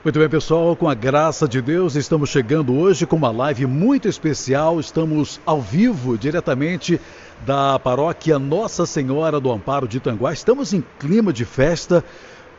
Muito bem, pessoal, com a graça de Deus, estamos chegando hoje com uma live muito especial. Estamos ao vivo, diretamente da paróquia Nossa Senhora do Amparo de Itanguá. Estamos em clima de festa,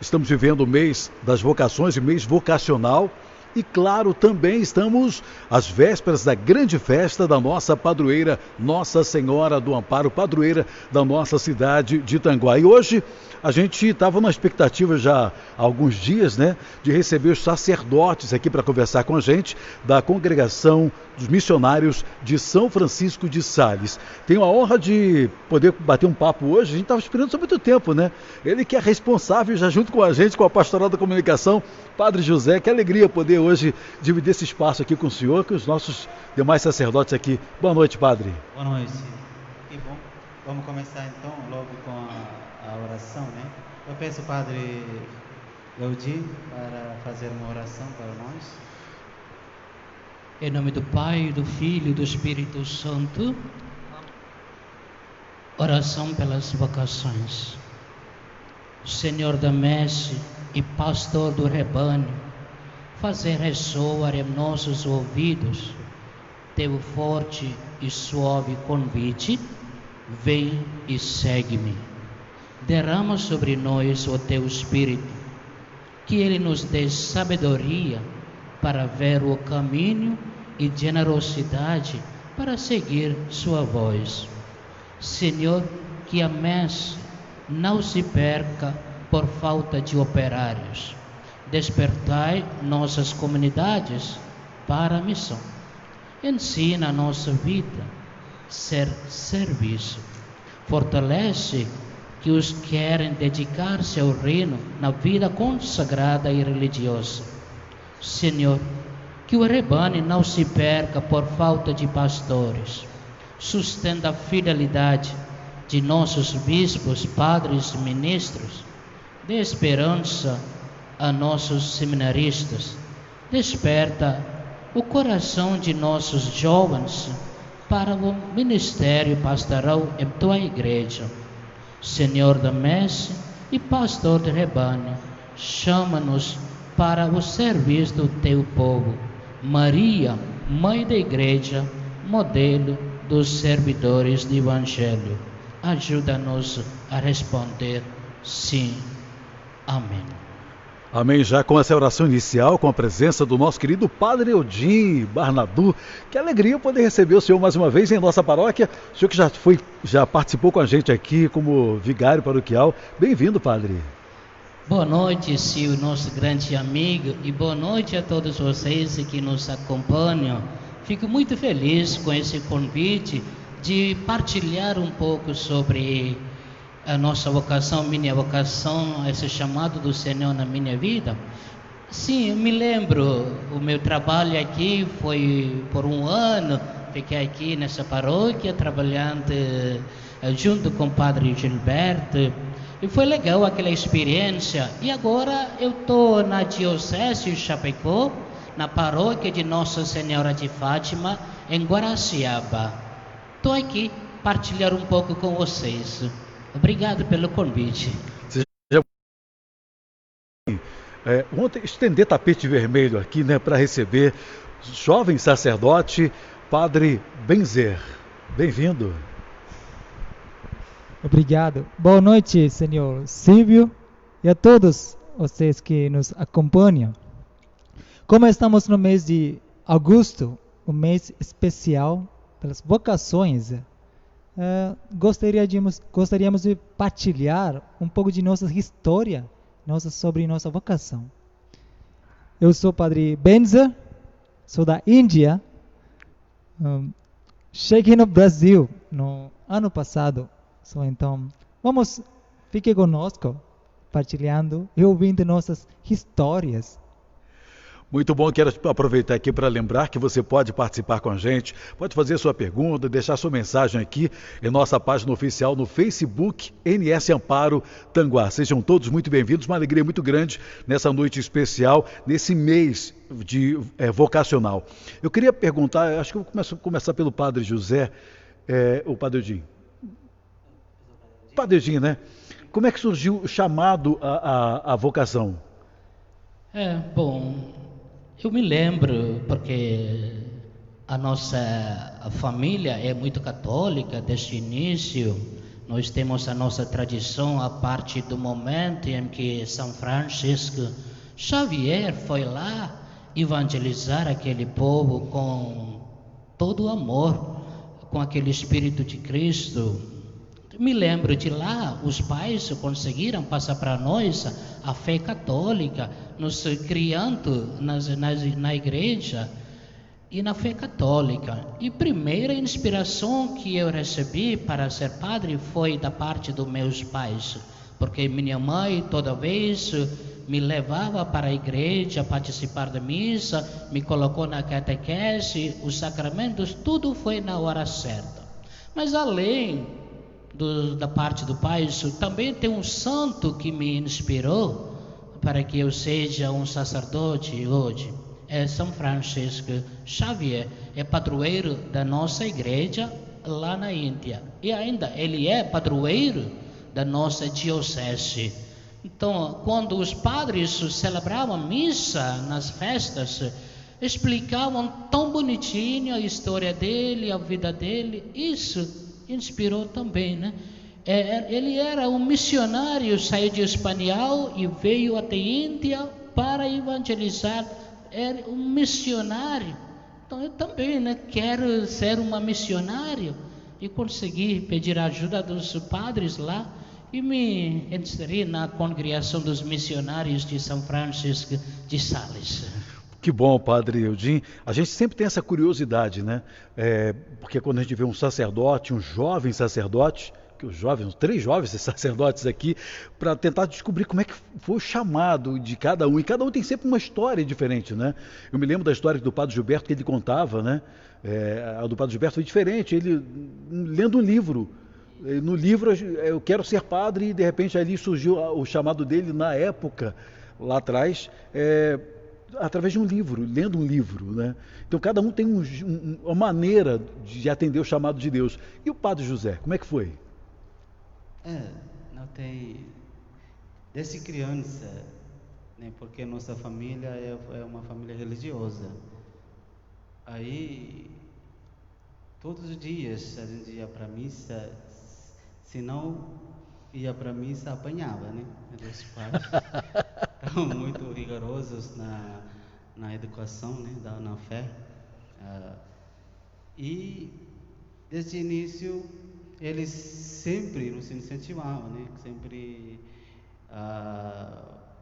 estamos vivendo o mês das vocações e mês vocacional. E claro, também estamos às vésperas da grande festa da nossa padroeira, Nossa Senhora do Amparo, padroeira da nossa cidade de Itanguá. E hoje a gente estava na expectativa já há alguns dias, né, de receber os sacerdotes aqui para conversar com a gente da Congregação dos Missionários de São Francisco de Sales. Tenho a honra de poder bater um papo hoje. A gente estava esperando isso há muito tempo, né? Ele que é responsável já junto com a gente, com a Pastoral da Comunicação, Padre José. Que alegria poder hoje dividir esse espaço aqui com o senhor, com os nossos demais sacerdotes aqui. Boa noite, Padre. Boa noite. Que bom. Vamos começar então logo com a oração, né? Eu peço ao Padre Leudi para fazer uma oração para nós. Em nome do Pai, do Filho e do Espírito Santo. Oração pelas vocações. Senhor da messe e pastor do rebanho, fazer ressoar em nossos ouvidos teu forte e suave convite. Vem e segue-me. Derrama sobre nós o teu Espírito, que ele nos dê sabedoria para ver o caminho e generosidade para seguir sua voz. Senhor, que a messe não se perca por falta de operários. Despertai nossas comunidades para a missão. Ensina a nossa vida ser serviço. Fortalece que os querem dedicar-se ao reino na vida consagrada e religiosa. Senhor, que o rebanho não se perca por falta de pastores. Sustenta a fidelidade de nossos bispos, padres e ministros. Dê esperança a nossos seminaristas. Desperta o coração de nossos jovens para o ministério pastoral em tua igreja. Senhor da messe e pastor do rebanho, chama-nos para o serviço do teu povo. Maria, mãe da igreja, modelo dos servidores do evangelho, ajuda-nos a responder sim. Amém. Amém. Já com essa oração inicial, com a presença do nosso querido Padre Eudim Barnadu. Que alegria poder receber o senhor mais uma vez em nossa paróquia. O senhor que já participou com a gente aqui como vigário paroquial. Bem-vindo, Padre. Boa noite, Sil, nosso grande amigo, e boa noite a todos vocês que nos acompanham. Fico muito feliz com esse convite de partilhar um pouco sobre a nossa vocação, minha vocação, esse chamado do Senhor na minha vida. Sim, eu me lembro, o meu trabalho aqui foi por um ano, fiquei aqui nessa paróquia trabalhando junto com o Padre Gilberto, e foi legal aquela experiência. E agora eu estou na Diocese de Chapecó, na paróquia de Nossa Senhora de Fátima, em Guaraciaba. Estou aqui partilhar um pouco com vocês. Obrigado pelo convite. Ontem estender tapete vermelho aqui, né, para receber jovem sacerdote, Padre Benzer. Bem-vindo. Obrigado. Boa noite, senhor Silvio, e a todos vocês que nos acompanham. Como estamos no mês de agosto, um mês especial pelas vocações, gostaríamos de partilhar um pouco de nossa história, sobre nossa vocação. Eu sou Padre Benzer, sou da Índia, cheguei no Brasil no ano passado, então fique conosco, partilhando e ouvindo nossas histórias. Muito bom, quero aproveitar aqui para lembrar que você pode participar com a gente, pode fazer sua pergunta, deixar sua mensagem aqui em nossa página oficial no Facebook, NS Amparo Tanguá. Sejam todos muito bem-vindos, uma alegria muito grande nessa noite especial, nesse mês de vocacional. Eu queria perguntar, acho que eu vou começar pelo Padre José, o Padre Eudim. Padre Eudim, né? Como é que surgiu o chamado à vocação? Bom, eu me lembro porque a nossa família é muito católica desde o início. Nós temos a nossa tradição a partir do momento em que São Francisco Xavier foi lá evangelizar aquele povo com todo o amor, com aquele Espírito de Cristo. Me lembro de lá, os pais conseguiram passar para nós a fé católica, nos criando na igreja e na fé católica. E a primeira inspiração que eu recebi para ser padre foi da parte dos meus pais, porque minha mãe toda vez me levava para a igreja participar da missa, me colocou na catequese, os sacramentos, tudo foi na hora certa. Mas além da parte do pai, também tem um santo que me inspirou para que eu seja um sacerdote hoje. É São Francisco Xavier, é padroeiro da nossa igreja lá na Índia. E ainda ele é padroeiro da nossa diocese. Então, quando os padres celebravam missa nas festas, explicavam tão bonitinho a história dele, a vida dele. Isso inspirou também, né? Ele era um missionário, saiu de Espanhol e veio até a Índia para evangelizar. Era um missionário. Então eu também, né, quero ser uma missionária e consegui pedir a ajuda dos padres lá e me inseri na congregação dos missionários de São Francisco de Sales. Que bom, Padre Eudim. A gente sempre tem essa curiosidade, né? Porque quando a gente vê um sacerdote, um jovem sacerdote, três jovens sacerdotes aqui, para tentar descobrir como é que foi o chamado de cada um. E cada um tem sempre uma história diferente, né? Eu me lembro da história do Padre Gilberto que ele contava, né? A do Padre Gilberto foi diferente. Ele lendo um livro. No livro, eu quero ser padre, e de repente ali surgiu o chamado dele na época, lá atrás, através de um livro, lendo um livro, né? Então cada um tem uma maneira de atender o chamado de Deus. E o Padre José, como é que foi? Notei desde criança, né? Porque nossa família é uma família religiosa. Aí todos os dias a gente ia para missa, se não ia para missa apanhava, né? Os pais estavam muito rigorosos na educação, né? Na fé. E desde o início eles sempre nos incentivavam, né? Sempre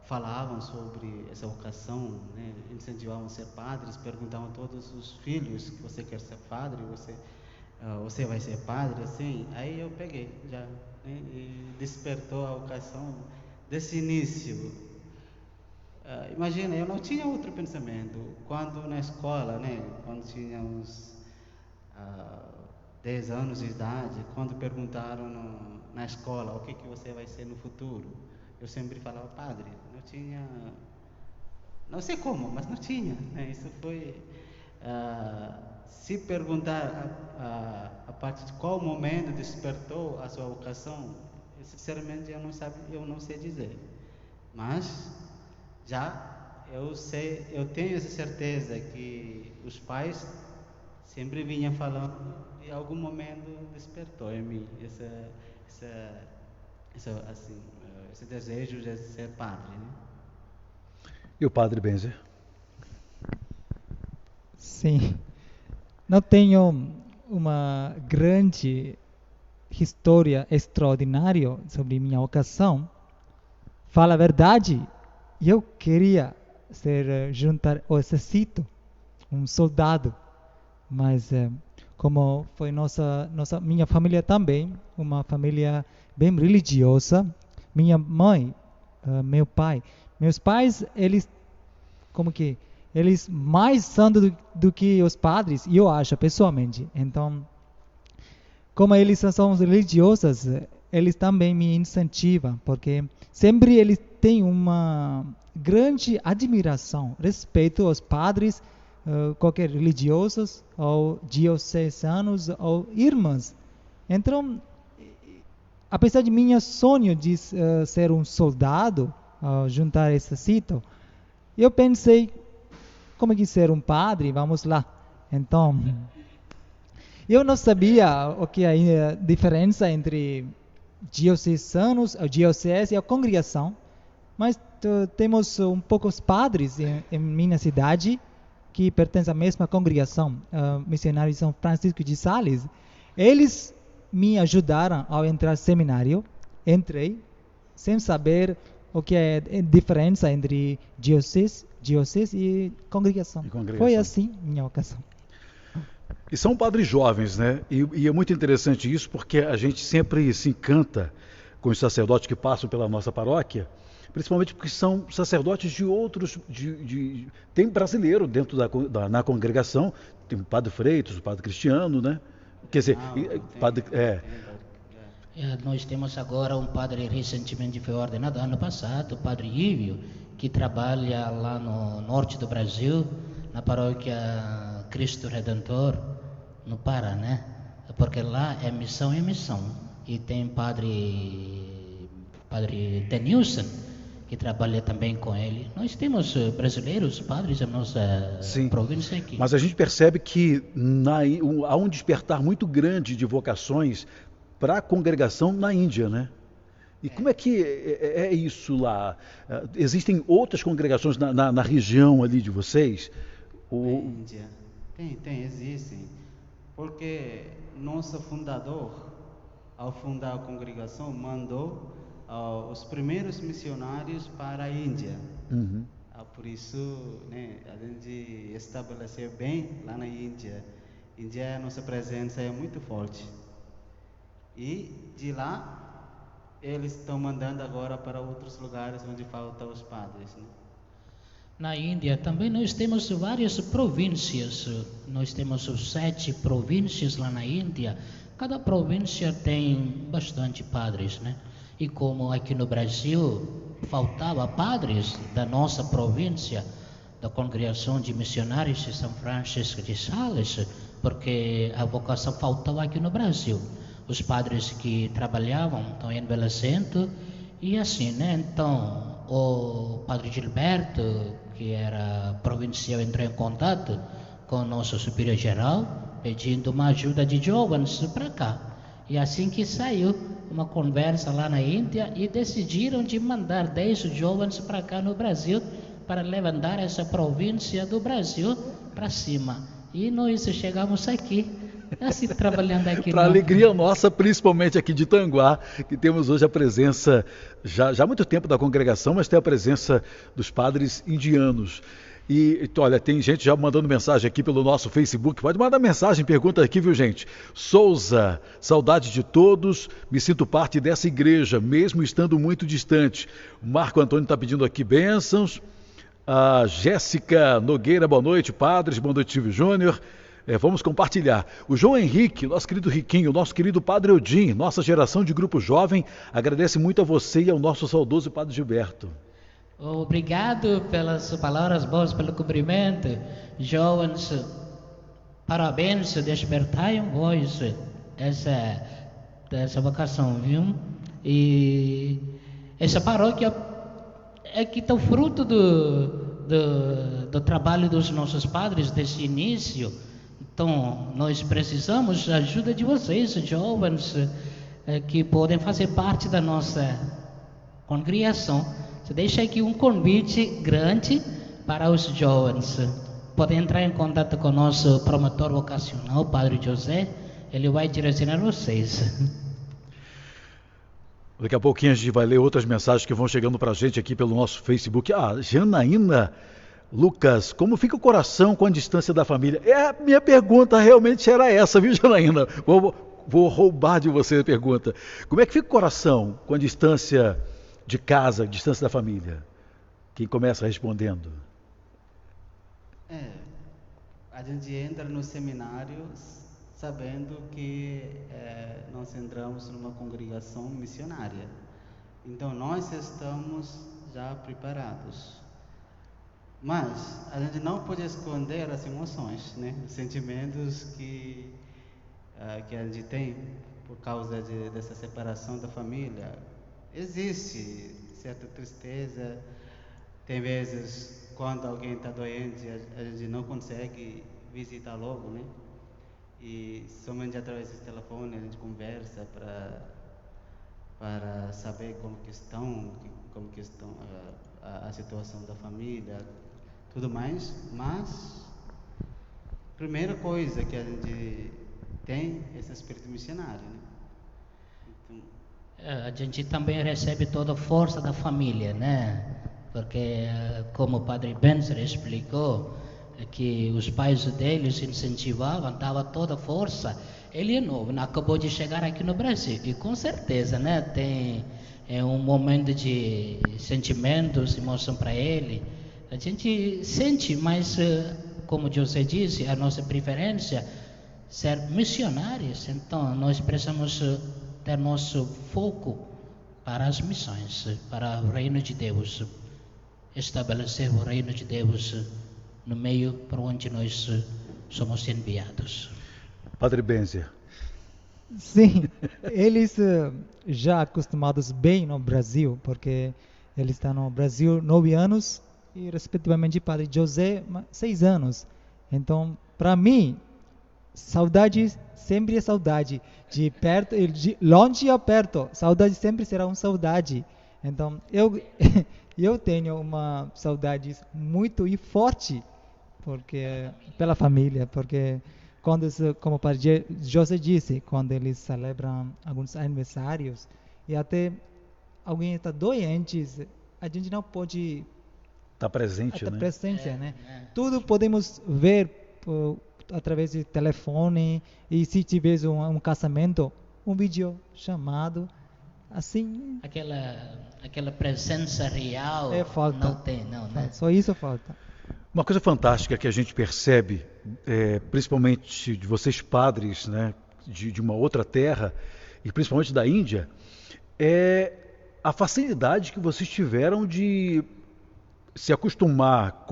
falavam sobre essa vocação, né? Incentivavam a ser padres, perguntavam a todos os filhos que você quer ser padre, você vai ser padre, assim. Aí eu peguei já, né? E despertou a vocação desse início. Imagina, eu não tinha outro pensamento. Quando na escola, né? Quando tinha uns 10 anos de idade, quando perguntaram na escola o que você vai ser no futuro, eu sempre falava padre. Não tinha, não sei como, mas não tinha, né? Isso foi se perguntar a partir de qual momento despertou a sua vocação, sinceramente eu não sei dizer, mas eu tenho essa certeza que os pais sempre vinham falando e em algum momento despertou em mim esse desejo de ser padre, né? E o Padre Benzer? Sim, não tenho uma grande história extraordinária sobre minha vocação. Fala a verdade, eu queria juntar ao exército, um soldado, mas como foi minha família também, uma família bem religiosa, minha mãe, meu pai, meus pais, eles mais santos do que os padres, eu acho, pessoalmente. Então, como eles são religiosos, eles também me incentivam, porque sempre eles têm uma grande admiração, respeito aos padres, qualquer religiosos, ou diocesanos, ou irmãs. Então, apesar de meu sonho de ser um soldado, juntar exército, Eu pensei, como é que ser um padre? Vamos lá. Então, eu não sabia o que é a diferença entre diocesanos, a diocese e a congregação, mas temos um poucos padres em minha cidade que pertencem à mesma congregação, missionários de São Francisco de Sales. Eles me ajudaram ao entrar no seminário. Entrei sem saber o que é a diferença entre diocese e congregação. Foi assim minha ocasião. E são padres jovens, né? E é muito interessante isso, porque a gente sempre se encanta com os sacerdotes que passam pela nossa paróquia, principalmente porque são sacerdotes de outros... Tem brasileiro dentro na congregação, tem o padre Freitas, o padre Cristiano, né? Quer dizer, padre... Nós temos agora um padre recentemente foi ordenado ano passado, o padre Ívio, que trabalha lá no norte do Brasil, na paróquia Cristo Redentor, no Pará, né? Porque lá é missão em missão. E tem padre Denilson, que trabalha também com ele. Nós temos brasileiros, padres na nossa província aqui. Mas a gente percebe que há um despertar muito grande de vocações para a congregação na Índia, né? E como é que é isso lá? Existem outras congregações na região ali de vocês? Índia. Existem. Porque nosso fundador, ao fundar a congregação, mandou os primeiros missionários para a Índia. Uhum. Por isso, né, a gente estabeleceu bem lá na Índia. Índia, a nossa presença é muito forte. E de lá, eles estão mandando agora para outros lugares onde faltam os padres, né? Na Índia também nós temos várias províncias. Nós temos 7 províncias lá na Índia. Cada província tem bastante padres, né? E como aqui no Brasil faltava padres da nossa província, da congregação de missionários de São Francisco de Sales, porque a vocação faltava aqui no Brasil. Os padres que trabalhavam estão envelhecendo e assim, né? Então, o padre Gilberto, que era provincial, entrou em contato com o nosso superior geral, pedindo uma ajuda de jovens para cá. E assim que saiu uma conversa lá na Índia e decidiram de mandar 10 jovens para cá no Brasil para levantar essa província do Brasil para cima. E nós chegamos aqui, assim, trabalhando aqui. Para alegria nossa, principalmente aqui de Tanguá, que temos hoje a presença, já há muito tempo da congregação, mas tem a presença dos padres indianos. E olha, tem gente já mandando mensagem aqui pelo nosso Facebook. Pode mandar mensagem, pergunta aqui, viu, gente? Souza, saudade de todos, me sinto parte dessa igreja, mesmo estando muito distante. O Marco Antônio está pedindo aqui bênçãos. A Jéssica Nogueira, boa noite, padres, boa noite, Silvio Júnior. Vamos compartilhar. O João Henrique, nosso querido Riquinho, nosso querido Padre Odim, nossa geração de grupo jovem, agradece muito a você e ao nosso saudoso Padre Gilberto. Obrigado pelas palavras boas, pelo cumprimento. Jovens, parabéns, despertai em vós essa vocação, viu? E essa paróquia é que está o fruto do trabalho dos nossos padres desse início. Então, nós precisamos da ajuda de vocês, jovens, que podem fazer parte da nossa congregação. Você deixa aqui um convite grande para os jovens. Podem entrar em contato com o nosso promotor vocacional, Padre José. Ele vai direcionar vocês. Daqui a pouquinho a gente vai ler outras mensagens que vão chegando para a gente aqui pelo nosso Facebook. Janaína Lucas, como fica o coração com a distância da família? A minha pergunta realmente era essa, viu, Janaína? Vou roubar de você a pergunta. Como é que fica o coração com a distância de casa, distância da família? Quem começa respondendo? A gente entra no seminário sabendo que nós entramos numa congregação missionária. Então nós estamos já preparados. Mas a gente não pode esconder as emoções, né? Os sentimentos que a gente tem por causa dessa separação da família. Existe certa tristeza, Tem vezes, quando alguém está doente, a gente não consegue visitar logo, né? E somente através desse telefone a gente conversa para saber como que estão a situação da família, tudo mais. Mas primeira coisa que a gente tem é esse espírito missionário, né? Então, a gente também recebe toda a força da família, né? Porque, como o Padre Benzer explicou, que os pais deles incentivavam, dava toda a força. Ele é novo, acabou de chegar aqui no Brasil e com certeza, né, tem um momento de sentimentos, emoção para ele. A gente sente, mas como José disse, a nossa preferência ser missionários. Então nós precisamos ter nosso foco para as missões, para o reino de Deus, estabelecer o reino de Deus no meio para onde nós somos enviados. Padre Benzer. Sim, eles já acostumados bem no Brasil, porque ele está no Brasil 9 anos e respectivamente Padre José 6 anos. Então, para mim, saudade sempre é saudade, de perto, de longe a perto, saudade sempre será uma saudade. Então, eu tenho uma saudade muito e forte porque pela família, porque quando, como o Padre José disse, quando eles celebram alguns aniversários e até alguém está doente, a gente não pode estar presente, né? Presença, né? Tudo podemos ver através de telefone, e se tiver um casamento, um vídeo chamado, assim. Aquela presença real falta. não tem, não, né? Só isso falta. Uma coisa fantástica que a gente percebe, principalmente de vocês padres, né, de uma outra terra, e principalmente da Índia, é a facilidade que vocês tiveram de se acostumar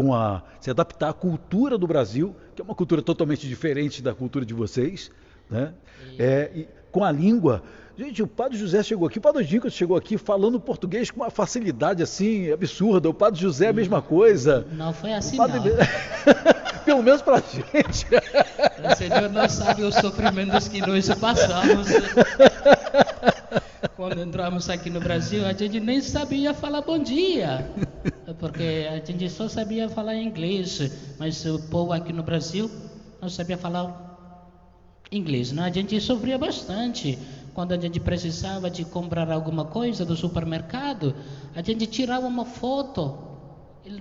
se adaptar à cultura do Brasil, que é uma cultura totalmente diferente da cultura de vocês, né? E com a língua. Gente, o Padre José chegou aqui, o Padre Dinco chegou aqui falando português com uma facilidade assim absurda. O Padre José a mesma coisa. Não foi assim, não. Pelo menos pra gente. O Senhor não sabe os sofrimentos que nós passamos. Quando entramos aqui no Brasil, a gente nem sabia falar bom dia, porque a gente só sabia falar inglês, mas o povo aqui no Brasil não sabia falar inglês, né? A gente sofria bastante. Quando a gente precisava de comprar alguma coisa do supermercado, a gente tirava uma foto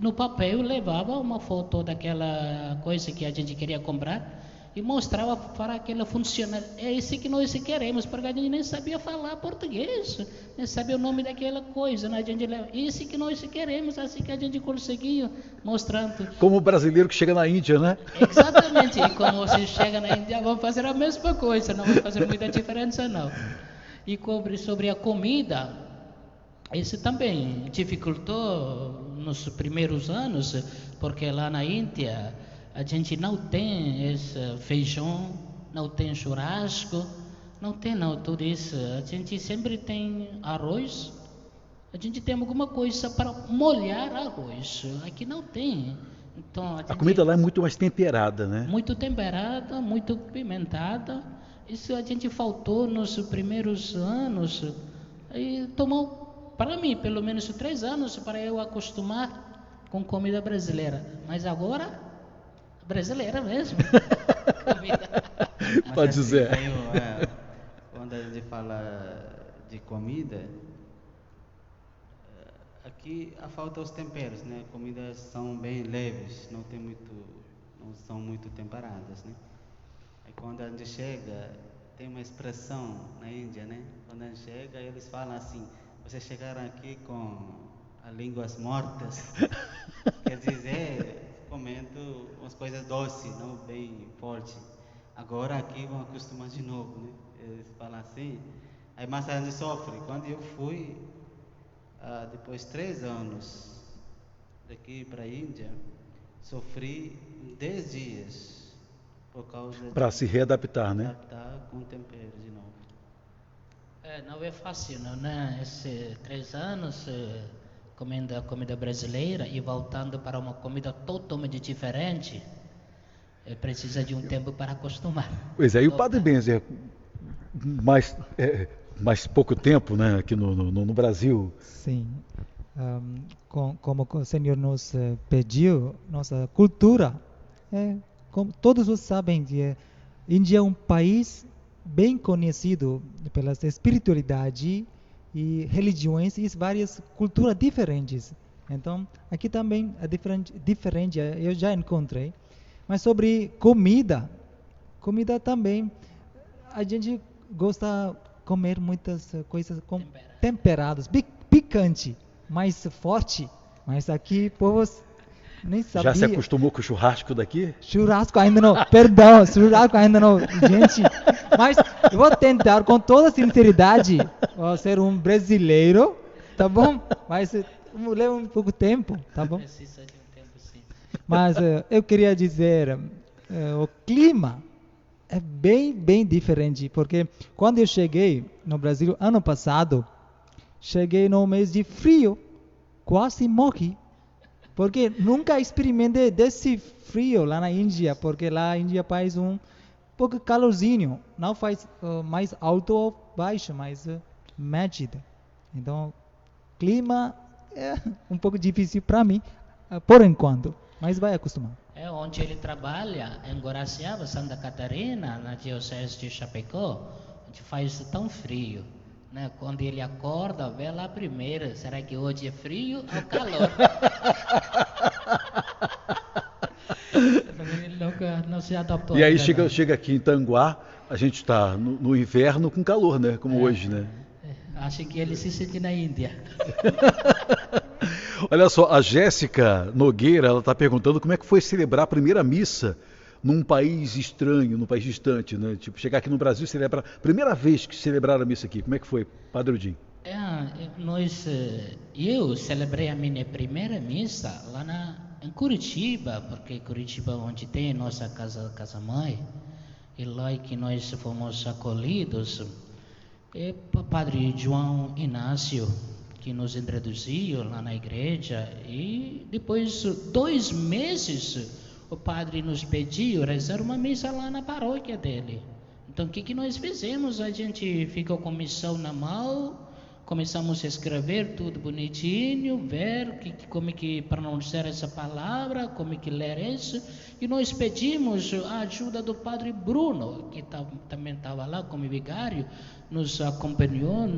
no papel, levava uma foto daquela coisa que a gente queria comprar e mostrava para aquela funcionária. É isso que nós queremos, porque a gente nem sabia falar português, nem sabia o nome daquela coisa, né? A gente leva, isso que nós queremos, assim que a gente conseguiu, mostrando. Como o brasileiro que chega na Índia, né? Exatamente, e como você chega na Índia, vão fazer a mesma coisa, não vai fazer muita diferença não. E sobre a comida, isso também dificultou nos primeiros anos, porque lá na Índia a gente não tem esse feijão, não tem churrasco, não tem tudo isso. A gente sempre tem arroz, a gente tem alguma coisa para molhar arroz. Aqui não tem. Então, a comida lá é muito mais temperada, né? Muito temperada, muito pimentada. Isso a gente faltou nos primeiros anos. E tomou, para mim, pelo menos 3 anos para eu acostumar com comida brasileira. Mas agora, brasileira mesmo. Pode dizer. Quando a gente fala de comida, aqui a falta os temperos, né? Comidas são bem leves, não são muito temperadas, né? Aí quando a gente chega, tem uma expressão na Índia, né? Quando a gente chega, eles falam assim: vocês chegaram aqui com as línguas mortas, quer dizer, comendo umas coisas doces, não bem forte. Agora aqui vão acostumar de novo, né? Eles falam assim, aí mais a gente sofre. Quando eu fui, depois de 3 anos daqui para a Índia, sofri 10 dias por causa para se readaptar, né? Adaptar com tempero de novo. Não é fácil, não, né? Esses 3 anos comendo a comida brasileira e voltando para uma comida totalmente diferente, precisa de um tempo para acostumar. Pois é, e o Padre Benzer, mais pouco tempo, né, aqui no Brasil. Sim. Como o Senhor nos pediu, nossa cultura, como todos sabem que a Índia é um país bem conhecido pela espiritualidade e religiões e várias culturas diferentes. Então, aqui também é diferente, eu já encontrei. Mas sobre comida também, a gente gosta de comer muitas coisas temperadas, picante, mais forte. Mas aqui, povos nem sabia. Já se acostumou com o churrasco daqui? Churrasco ainda não, perdão, churrasco ainda não, gente. Mas eu vou tentar, com toda sinceridade, ser um brasileiro, tá bom? Mas leva um pouco de tempo, tá bom? Precisa de um tempo, sim. Mas eu queria dizer, o clima é bem diferente, porque quando eu cheguei no Brasil ano passado, cheguei no mês de frio, quase morri. Porque nunca experimentei desse frio lá na Índia, porque lá na Índia faz um pouco calorzinho, não faz mais alto ou baixo, mas médio. Então, clima é um pouco difícil para mim, por enquanto, mas vai acostumar. Onde ele trabalha, em Guaraciaba, Santa Catarina, na diocese de Chapecó, onde faz tão frio. Né? Quando ele acorda, vê lá primeiro, será que hoje é frio ou calor? Ele não se adaptou. E aí chega aqui em Tanguá, a gente está no inverno com calor, né? Como hoje, né? Acho que ele se sente na Índia. Olha só, a Jéssica Nogueira, ela está perguntando como é que foi celebrar a primeira missa num país estranho, num país distante, né? Tipo, chegar aqui no Brasil e celebrar, primeira vez que celebraram a missa aqui, como é que foi, Padre Odin? Eu celebrei a minha primeira missa lá em Curitiba, porque Curitiba é onde tem nossa casa-mãe, e lá é que nós fomos acolhidos. E o Padre João Inácio, que nos introduziu lá na igreja, e depois 2 meses o padre nos pediu rezar uma missa lá na paróquia dele. Então o que nós fizemos? A gente ficou com missão na mão, começamos a escrever tudo bonitinho, ver como é que pronunciar essa palavra, como é que ler isso, e nós pedimos a ajuda do Padre Bruno, que também estava lá como vigário, nos acompanhou,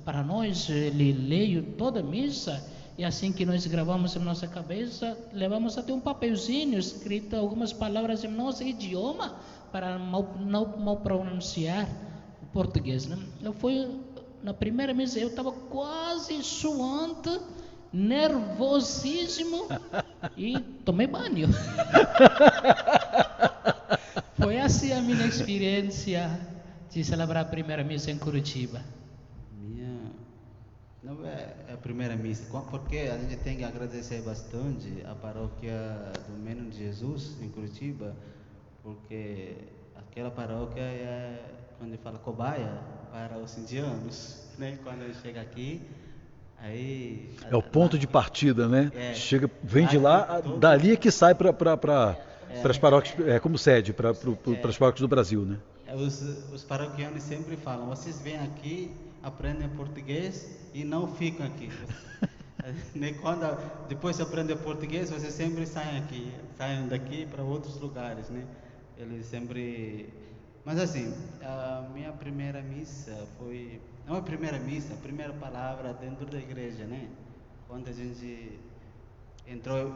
para nós ele leu toda a missa. E assim que nós gravamos na nossa cabeça, levamos até um papelzinho escrito algumas palavras em nosso idioma para não pronunciar o português, né? Na primeira missa eu estava quase suando, nervosíssimo e tomei banho. Foi assim a minha experiência de celebrar a primeira missa em Curitiba. Não é a primeira missa, porque a gente tem que agradecer bastante a paróquia do Menino de Jesus em Curitiba, porque aquela paróquia é, quando fala cobaia, para os indianos, né? Quando ele chega aqui, aí é o ponto de partida, né? Chega, vem de lá, dali é que sai para as paróquias, como sede para as paróquias do Brasil, né? Os paroquianos sempre falam: vocês vêm aqui, aprendem português e não ficam aqui. Quando depois aprendem português, vocês sempre saem daqui para outros lugares, né? Eles sempre. Mas assim, a minha primeira missa foi, não a primeira missa, a primeira palavra dentro da igreja, né? Quando a gente entrou,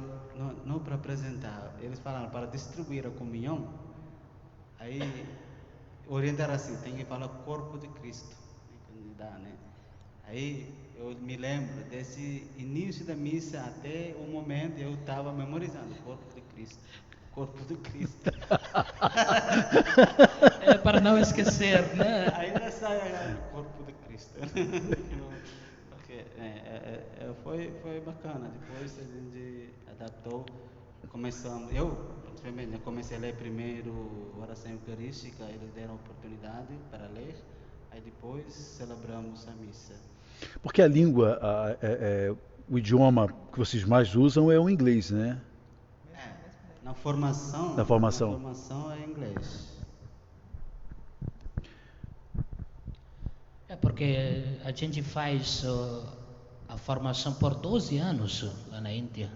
não para apresentar, eles falaram para distribuir a comunhão. Aí orientaram assim: tem que falar corpo de Cristo, né? Aí eu me lembro desse início da missa até o momento eu estava memorizando corpo de Cristo. Corpo de Cristo. Para não esquecer, né? Ainda sai o corpo de Cristo. Foi bacana. Depois a gente adaptou. Eu comecei a ler primeiro oração eucarística, eles deram oportunidade para ler. Aí depois celebramos a missa. Porque a língua o idioma que vocês mais usam é o inglês, né? Na formação. Na formação. Na formação é inglês. É porque a gente faz a formação por 12 anos lá na Índia.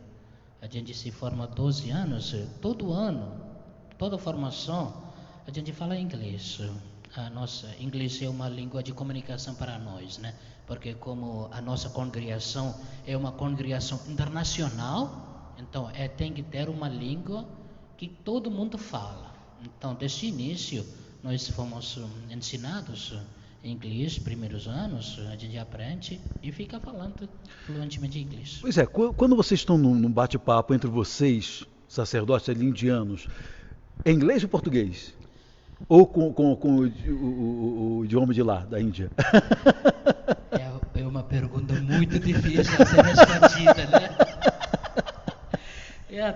A gente se forma 12 anos, todo ano, toda formação, a gente fala inglês. Inglês é uma língua de comunicação para nós, né? Porque como a nossa congregação é uma congregação internacional, então tem que ter uma língua que todo mundo fala. Então, desde o início, nós fomos ensinados inglês, primeiros anos, a gente aprende e fica falando fluentemente inglês. Pois é, quando vocês estão num bate-papo entre vocês, sacerdotes ali indianos, é inglês ou português? Ou com o idioma de lá, da Índia? É uma pergunta muito difícil a ser respondida, né?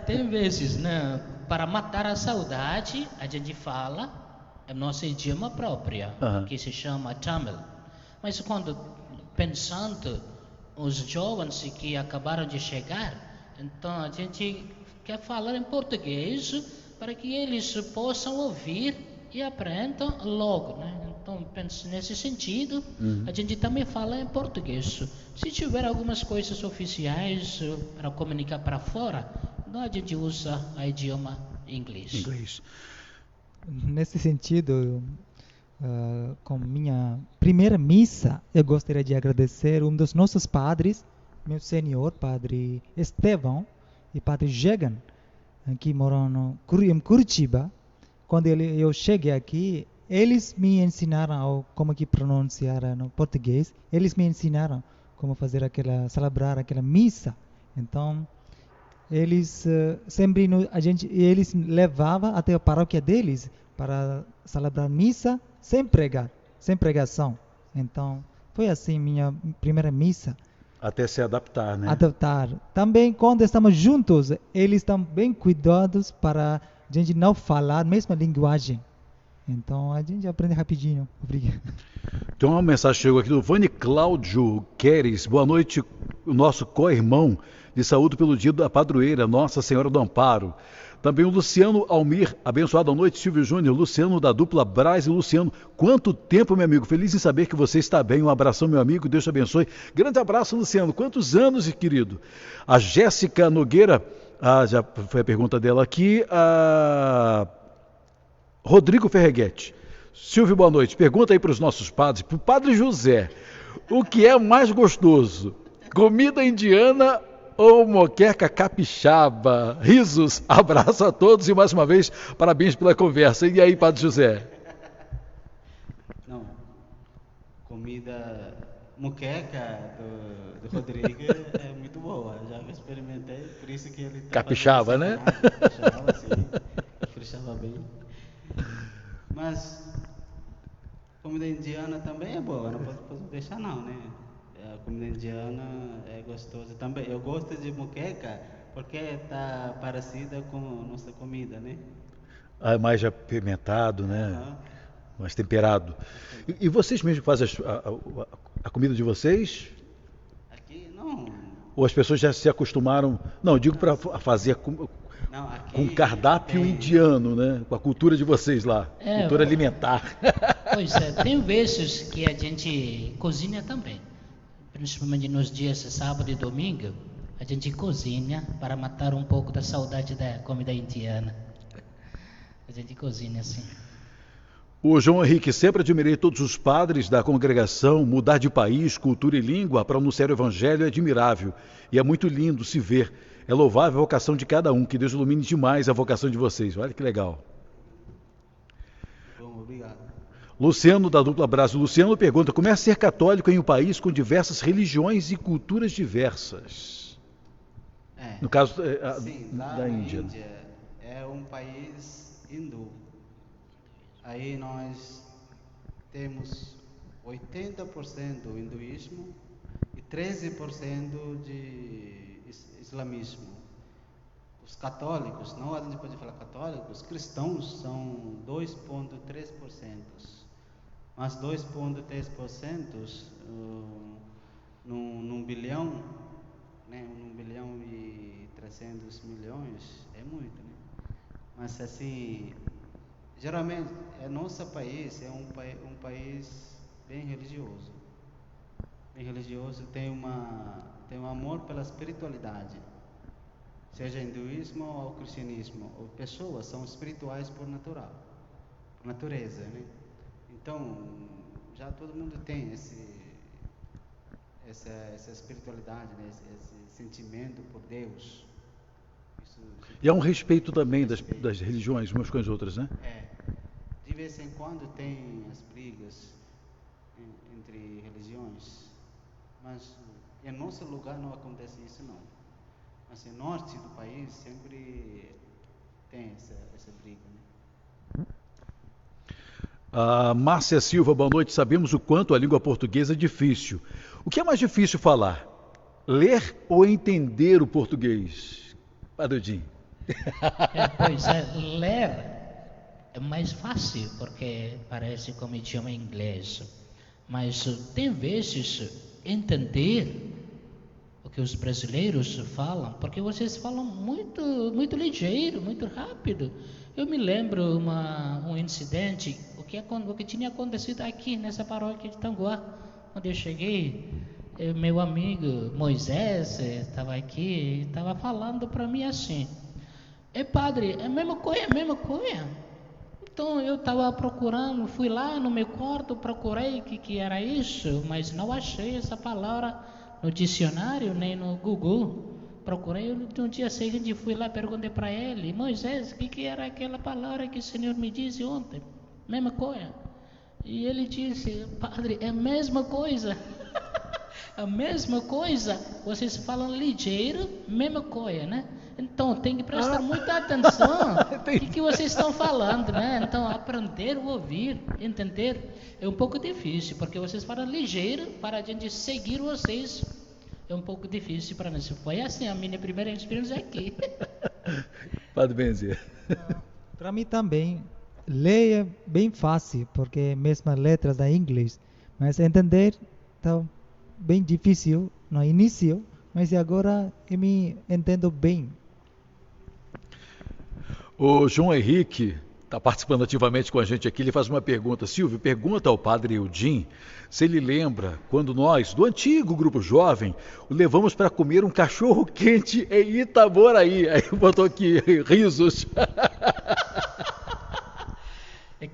Tem vezes, né? Para matar a saudade, a gente fala é nosso idioma próprio, que se chama Tamil. Mas quando pensando os jovens que acabaram de chegar, então a gente quer falar em português para que eles possam ouvir e aprendam logo, né? Então penso nesse sentido, a gente também fala em português. Se tiver algumas coisas oficiais para comunicar para fora, então a gente usa o idioma inglês. Nesse sentido, com minha primeira missa, eu gostaria de agradecer um dos nossos padres, meu senhor, Padre Estevão e Padre Jegan, que moram em Curitiba. Quando eu cheguei aqui, eles me ensinaram como que pronunciar no português. Eles me ensinaram como celebrar aquela missa. Então, eles sempre eles levavam até a paróquia deles para celebrar missa sem pregação. Então, foi assim minha primeira missa. Até se adaptar, né? Adaptar. Também quando estamos juntos, eles estão bem cuidados para a gente não falar a mesma linguagem. Então a gente aprende rapidinho. Obrigado. Tem uma mensagem que chegou aqui do Vani Cláudio Queres. Boa noite, o nosso co-irmão de saúde pelo dia da padroeira, Nossa Senhora do Amparo. Também o Luciano Almir, abençoada noite, Silvio Júnior, Luciano da dupla Braz e Luciano. Quanto tempo, meu amigo, feliz em saber que você está bem. Um abração, meu amigo, Deus te abençoe. Grande abraço, Luciano. Quantos anos, querido? A Jéssica Nogueira, já foi a pergunta dela aqui. Rodrigo Ferreguete. Silvio, boa noite. Pergunta aí para os nossos padres, para o Padre José, o que é mais gostoso? Comida indiana ou moqueca capixaba? Risos, abraço a todos e mais uma vez, parabéns pela conversa. E aí, Padre José? Não, comida moqueca do Rodrigo é muito boa, já experimentei, por isso que ele... Capixaba, né? Capixaba, sim, caprichava bem. Mas comida indiana também é boa, não posso deixar não, né? A comida indiana é gostosa também. Eu gosto de moqueca porque está parecida com a nossa comida, né? Mais apimentado, né? Mais temperado. E vocês mesmos fazem a comida de vocês? Aqui não. Ou as pessoas já se acostumaram? Não, digo para fazer com cardápio indiano, né? Com a cultura de vocês lá, cultura alimentar. Pois é, tem vezes que a gente cozinha também. Principalmente nos dias sábado e domingo, a gente cozinha para matar um pouco da saudade da comida indiana. A gente cozinha assim. O João Henrique, sempre admirei todos os padres da congregação. Mudar de país, cultura e língua para anunciar o evangelho é admirável. E é muito lindo se ver. É louvável a vocação de cada um. Que Deus ilumine demais a vocação de vocês. Olha que legal. Bom, obrigado. Luciano, da dupla Brasil. Luciano pergunta, como é ser católico em um país com diversas religiões e culturas diversas? No caso sim, da Índia. Índia é um país hindu. Aí nós temos 80% hinduísmo e 13% de islamismo. Os católicos, não a gente pode falar católicos, cristãos são 2,3%. Mas 2,3% num bilhão né? 1,3 bilhão é muito, né? Mas assim, geralmente, nosso país é um país bem religioso. Bem religioso, tem um amor pela espiritualidade. Seja hinduísmo ou cristianismo, ou pessoas são espirituais por natureza, né? Então, já todo mundo tem essa espiritualidade, né? Esse sentimento por Deus. E há um respeito também das religiões umas com as outras, né? De vez em quando tem as brigas entre religiões, mas em nosso lugar não acontece isso não. Mas no norte do país sempre tem essa briga, né? Márcia Silva, boa noite. Sabemos o quanto a língua portuguesa é difícil. O que é mais difícil falar? Ler ou entender o português? Padre Eudin. Pois é, ler é mais fácil, porque parece como idioma inglês. Mas tem vezes entender o que os brasileiros falam, porque vocês falam muito, muito ligeiro, muito rápido. Eu me lembro um incidente, o que tinha acontecido aqui nessa paróquia de Tanguá, onde eu cheguei. Meu amigo Moisés estava aqui e estava falando para mim assim: padre, é a mesma coisa, Então eu estava procurando, fui lá no meu quarto, procurei o que era isso, mas não achei essa palavra no dicionário nem no Google. Procurei, um dia seguinte fui lá, perguntei para ele: Moisés, o que era aquela palavra que o Senhor me disse ontem? Mesma coisa. E ele disse: padre, é a mesma coisa. A mesma coisa, vocês falam ligeiro, mesma coisa, né? Então tem que prestar muita atenção no que vocês estão falando, né? Então aprender a ouvir, entender, é um pouco difícil, porque vocês falam ligeiro para a gente seguir vocês. É um pouco difícil para nós. Foi assim a minha primeira experiência aqui. Padre Benzer. Para mim também, ler é bem fácil, porque mesmas letras da inglês, mas entender está bem difícil no início, mas agora eu me entendo bem. O João Henrique está participando ativamente com a gente aqui. Ele faz uma pergunta. Silvio, pergunta ao Padre Eudin se ele lembra quando nós, do antigo grupo jovem, o levamos para comer um cachorro quente em Itaboraí. Aí botou aqui risos.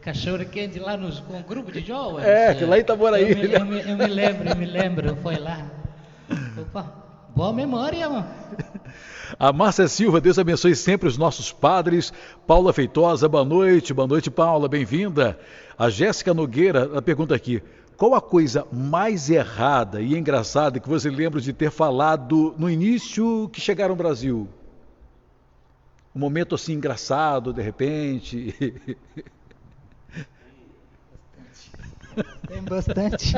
Cachorro quente lá com um grupo de jovens? Que lá em Itaboraí. Eu me lembro, foi lá. Opa, boa memória, mano. A Márcia Silva, Deus abençoe sempre os nossos padres. Paula Feitosa, boa noite. Boa noite, Paula, bem-vinda. A Jéssica Nogueira, ela pergunta aqui: qual a coisa mais errada e engraçada que você lembra de ter falado no início que chegaram ao Brasil? Um momento assim engraçado, de repente. Tem bastante.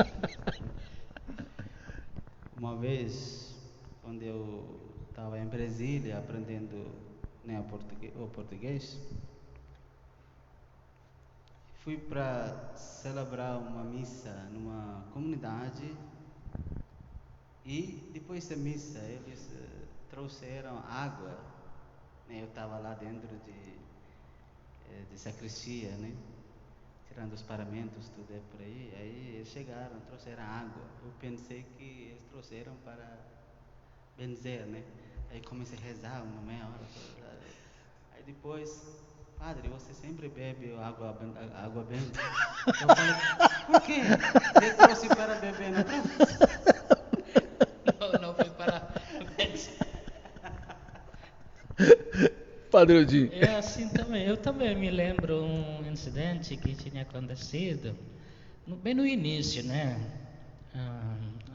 Uma vez, quando eu estava em Brasília aprendendo, né, o português, fui para celebrar uma missa numa comunidade e depois da missa eles trouxeram água, né, eu estava lá dentro de sacristia, né, tirando os paramentos, tudo por aí. Aí eles chegaram, trouxeram água. Eu pensei que eles trouxeram para benzer, né? Aí comecei a rezar uma meia hora. Aí depois: padre, você sempre bebe água benta? Eu falei: por quê? Você trouxe para beber, não trouxe? Não foi para benzer. Padre Eudin. É assim também. Eu também me lembro um incidente que tinha acontecido bem no início, né?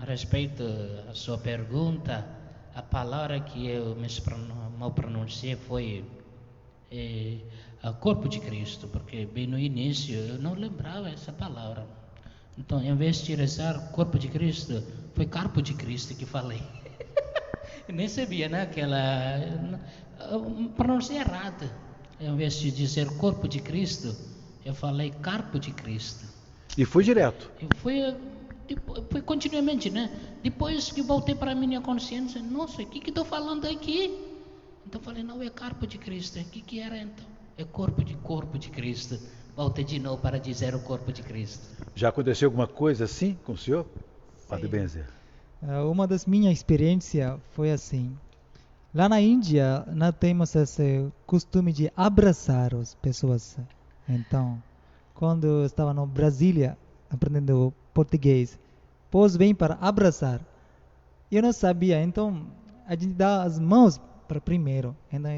A respeito da sua pergunta, a palavra que eu mal pronunciei foi corpo de Cristo, porque bem no início eu não lembrava essa palavra. Então, em vez de rezar corpo de Cristo, foi carpo de Cristo que falei. Eu nem sabia, né? Pronunciei errado. Em vez de dizer corpo de Cristo, eu falei carpo de Cristo. E foi direto. E foi foi continuamente, né? Depois que voltei para a minha consciência, nossa, o que estou falando aqui? Então falei, não, é corpo de Cristo. O que era então? É corpo de Cristo. Voltei de novo para dizer o corpo de Cristo. Já aconteceu alguma coisa assim com o senhor, Padre Sim. Benzer? Uma das minhas experiências foi assim. Lá na Índia, nós temos esse costume de abraçar as pessoas. Então, quando eu estava no Brasília, aprendendo português, pois vem para abraçar. Eu não sabia, então a gente dá as mãos para primeiro. Então,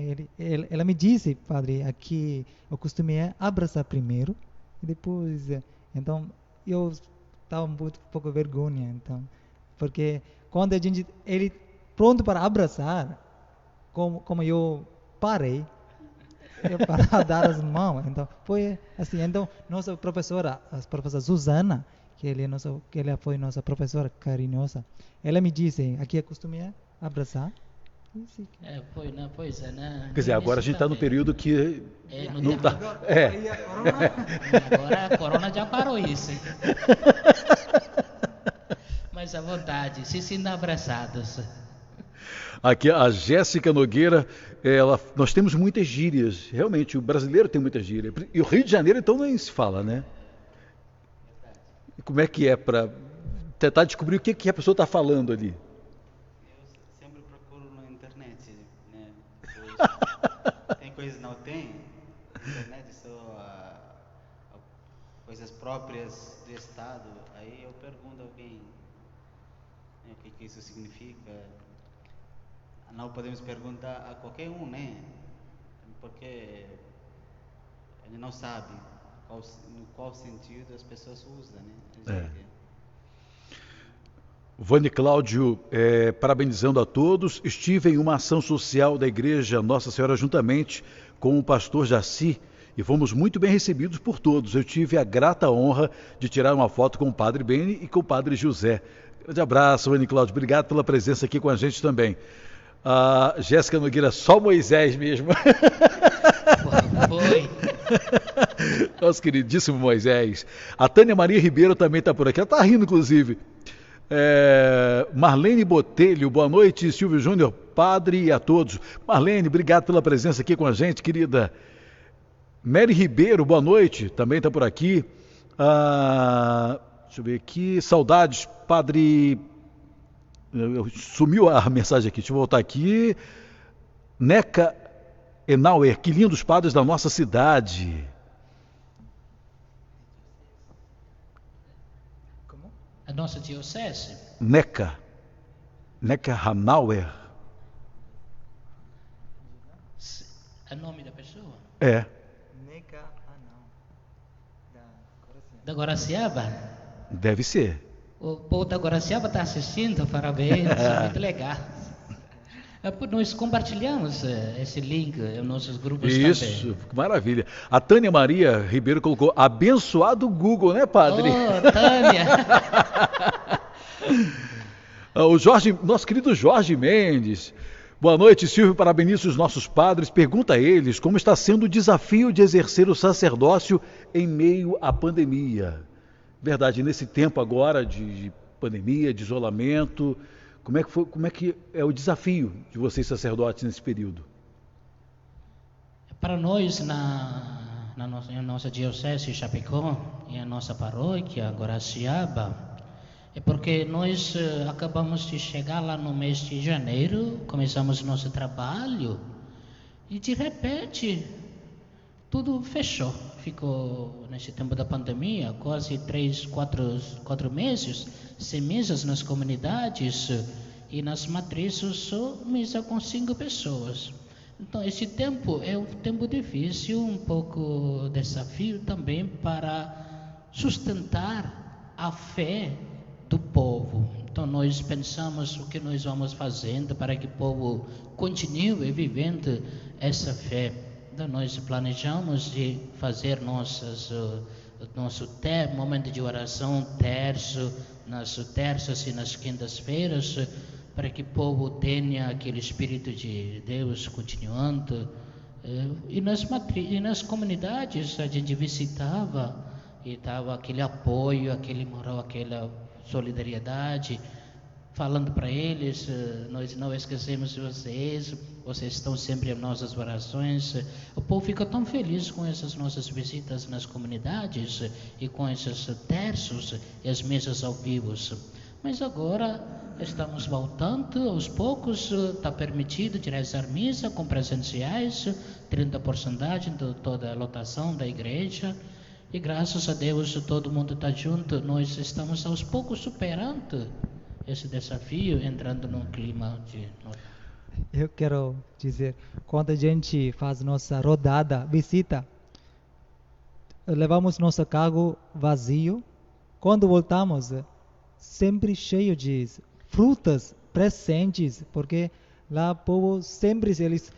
ela me disse, padre, aqui o costume é abraçar primeiro e depois. Então, eu estava um pouco vergonha, então, porque quando ele pronto para abraçar, como eu parei para dar as mãos, então foi assim. Então nossa professora, a professora Susana, que ela foi nossa professora carinhosa, ela me disse, aqui é costume abraçar. Pois é, né? Quer dizer, agora a gente está no período que não está. Agora a corona já parou isso. Mas à vontade, se sintam abraçados. Aqui a Jéssica Nogueira, nós temos muitas gírias, realmente, o brasileiro tem muitas gírias. E o Rio de Janeiro então nem se fala, né? Como é que é para tentar descobrir o que a pessoa está falando ali? Eu sempre procuro na internet, né? Tem coisas que não tem, na internet só coisas próprias do Estado. Aí eu pergunto a alguém, né, o que isso significa. Não podemos perguntar a qualquer um, né? Porque ele não sabe no qual sentido as pessoas usam, né? Vane Cláudio, parabenizando a todos. Estive em uma ação social da Igreja Nossa Senhora juntamente com o pastor Jaci e fomos muito bem recebidos por todos. Eu tive a grata honra de tirar uma foto com o Padre Beni e com o Padre José. Grande abraço, Vane Cláudio. Obrigado pela presença aqui com a gente também. A Jéssica Nogueira, só Moisés mesmo. Foi. Nosso queridíssimo Moisés. A Tânia Maria Ribeiro também está por aqui. Ela está rindo, inclusive. Marlene Botelho, boa noite, Silvio Júnior, padre e a todos. Marlene, obrigado pela presença aqui com a gente, querida. Mary Ribeiro, boa noite, também está por aqui. Deixa eu ver aqui. Saudades, padre. Sumiu a mensagem aqui, deixa eu voltar aqui. Neca Enauer, que lindos padres da nossa cidade. Como? A nossa diocese? Neca Hanauer. É o nome da pessoa? É. Neca Hanau. Da Guaraciaba? Deve ser. O povo da Guaraciaba está assistindo, parabéns, muito legal. Nós compartilhamos esse link em nossos grupos também. Isso, maravilha. A Tânia Maria Ribeiro colocou, abençoado Google, né, padre? Oh, Tânia! Nosso querido Jorge Mendes. Boa noite, Silvio, parabenizo os nossos padres. Pergunta a eles como está sendo o desafio de exercer o sacerdócio em meio à pandemia. Verdade, nesse tempo agora de pandemia, de isolamento, como é que é o desafio de vocês sacerdotes nesse período? Para nós, na nossa diocese Chapecó e a nossa paróquia Guaraciaba, é porque nós acabamos de chegar lá no mês de janeiro, começamos nosso trabalho e de repente tudo fechou. Ficou nesse tempo da pandemia quase 4 meses, sem mesas nas comunidades e nas matrizes só mesa com 5 pessoas. Então esse tempo é um tempo difícil, um pouco desafio também para sustentar a fé do povo. Então nós pensamos o que nós vamos fazendo para que o povo continue vivendo essa fé. Então nós planejamos de fazer nosso momento de oração terço, nas terças e nas quintas-feiras, para que o povo tenha aquele Espírito de Deus continuando. E nas comunidades a gente visitava e dava aquele apoio, aquele moral, aquela solidariedade, falando para eles, nós não esquecemos de vocês estão sempre em nossas orações. O povo fica tão feliz com essas nossas visitas nas comunidades e com esses terços e as mesas ao vivo. Mas agora estamos voltando, aos poucos está permitido de rezar missa com presenciais, 30% de toda a lotação da igreja. E graças a Deus todo mundo está junto, nós estamos aos poucos superando esse desafio, entrando num clima de... Eu quero dizer, quando a gente faz nossa rodada, visita, levamos nosso carro vazio, quando voltamos, sempre cheio de frutas, presentes, porque lá o povo sempre eles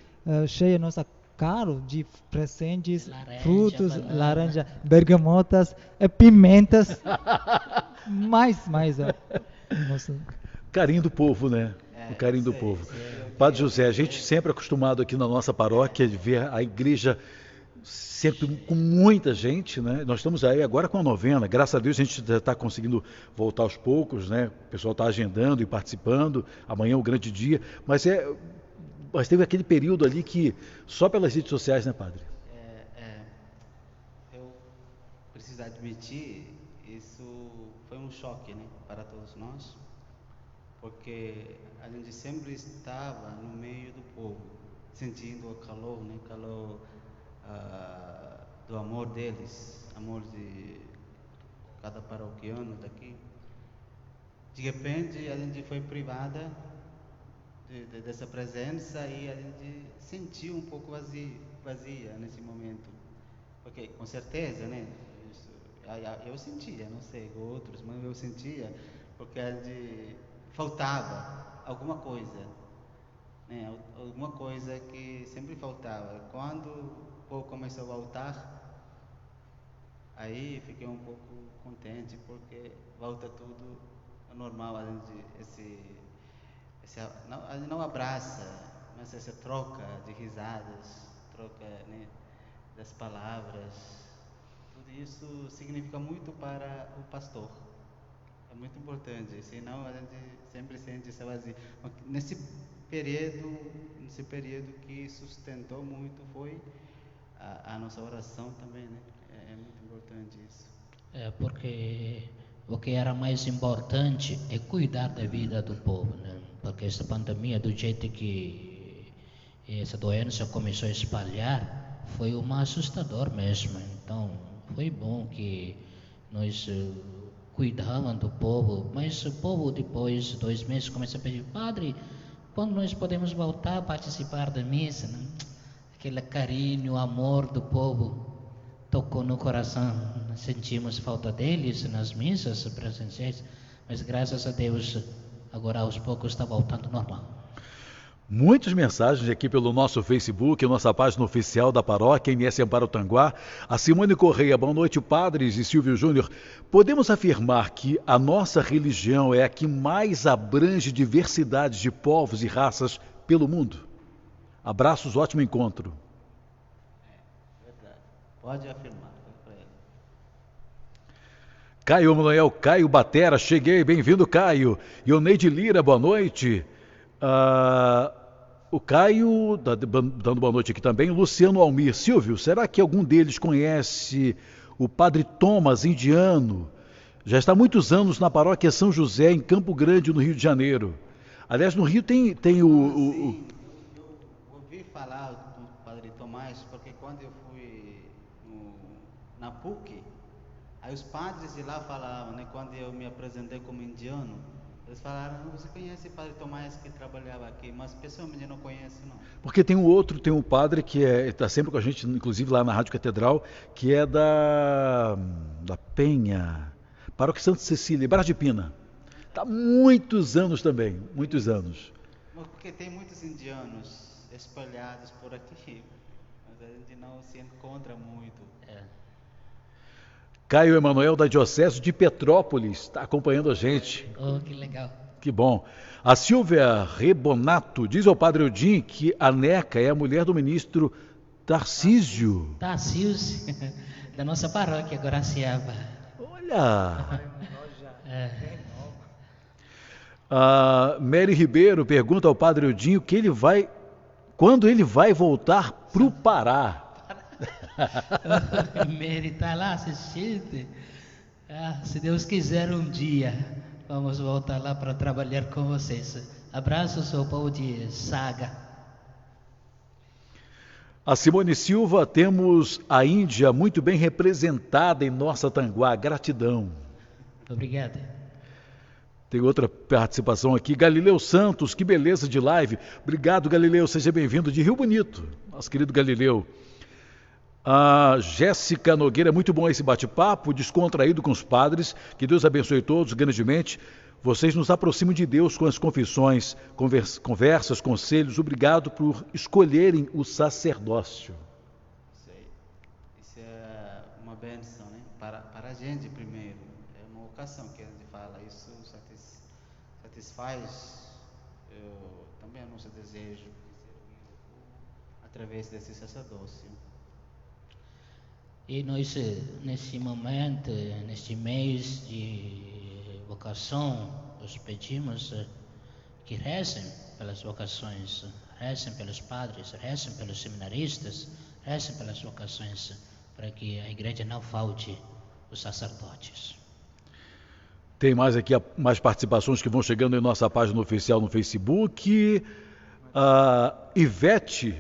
cheia nossa carro de presentes, laranja, frutos, banana, laranja, bergamotas, pimentas, mais nossa. Carinho do povo, né? O carinho do povo. Padre José, a gente sempre é acostumado aqui na nossa paróquia de ver a igreja sempre com muita gente, né? Nós estamos aí agora com a novena, graças a Deus a gente já está conseguindo voltar aos poucos, né? O pessoal está agendando e participando, amanhã é o grande dia, mas teve aquele período ali que só pelas redes sociais, né, Padre? Eu preciso admitir, isso foi um choque, né, para todos nós, porque a gente sempre estava no meio do povo, sentindo o calor, né, calor do amor deles, amor de cada paroquiano daqui. De repente a gente foi privada dessa presença e a gente sentiu um pouco vazia nesse momento, porque com certeza, né, eu sentia, não sei outros, mas eu sentia, porque a gente faltava alguma coisa, né, alguma coisa que sempre faltava. Quando o povo começou a voltar, aí fiquei um pouco contente, porque volta tudo ao normal, a gente a gente não abraça, mas essa troca de risadas, troca, né, das palavras, tudo isso significa muito para o pastor. É muito importante, senão a gente sempre sente essa vazia. Nesse período que sustentou muito foi a nossa oração também, né? É muito importante isso. Porque o que era mais importante é cuidar da vida do povo, né? Porque essa pandemia, do jeito que essa doença começou a espalhar, foi assustador mesmo. Então, foi bom que nós cuidávamos do povo, mas o povo depois de 2 meses começa a pedir: Padre, quando nós podemos voltar a participar da missa, né? Aquele carinho, amor do povo tocou no coração, sentimos falta deles nas missas presenciais, mas graças a Deus agora aos poucos está voltando normal. Muitas mensagens aqui pelo nosso Facebook, nossa página oficial da paróquia, MS Amparo Tanguá. A Simone Correia: boa noite, padres e Silvio Júnior. Podemos afirmar que a nossa religião é a que mais abrange diversidades de povos e raças pelo mundo? Abraços, ótimo encontro. Verdade. Pode afirmar. Caio Manuel, Caio Batera, cheguei, bem-vindo, Caio. Ioneide Lira, boa noite. O Caio, dando boa noite aqui também. Luciano Almir. Silvio, será que algum deles conhece o Padre Thomas, indiano? Já está há muitos anos na paróquia São José, em Campo Grande, no Rio de Janeiro. Aliás, no Rio tem Sim, eu ouvi falar do Padre Tomás, porque quando eu fui na PUC, aí os padres de lá falavam, né, quando eu me apresentei como indiano, eles falaram: você conhece o Padre Tomás que trabalhava aqui? Mas pessoalmente eu não conheço, não. Porque tem um padre que está sempre com a gente, inclusive lá na Rádio Catedral, que é da Penha, Paróquia Santa Cecília, Barra de Pina. Está há muitos anos também, muitos anos. Porque tem muitos indianos espalhados por aqui, mas a gente não se encontra muito. Caio Emanuel, da Diocese de Petrópolis, está acompanhando a gente. Oh, que legal. Que bom. A Silvia Rebonato diz ao Padre Odim que a Neca é a mulher do ministro Tarcísio. Tarcísio, da nossa paróquia, Guaraciaba. Olha! Mary Ribeiro pergunta ao Padre Eudinho quando ele vai voltar para o Pará. Mary está lá assistindo. Se Deus quiser, um dia vamos voltar lá para trabalhar com vocês. Abraços ao povo de Saga. A Simone Silva, temos a Índia muito bem representada em nossa Tanguá. Gratidão. Obrigado. Tem outra participação aqui. Galileu Santos, que beleza de live. Obrigado, Galileu. Seja bem-vindo de Rio Bonito, nosso querido Galileu. A Jéssica Nogueira, muito bom esse bate-papo, descontraído com os padres. Que Deus abençoe todos grandemente. Vocês nos aproximam de Deus com as confissões, conversas, conselhos. Obrigado por escolherem o sacerdócio. Isso é uma bênção, né? Para a gente primeiro. É uma ocasião que a gente fala. Isso satisfaz também o nosso desejo de servir através desse sacerdócio. E nós, nesse momento, neste mês de vocação, nós pedimos que rezem pelas vocações, rezem pelos padres, rezem pelos seminaristas, rezem pelas vocações, para que a igreja não falte os sacerdotes. Tem mais aqui, mais participações que vão chegando em nossa página oficial no Facebook. Ivete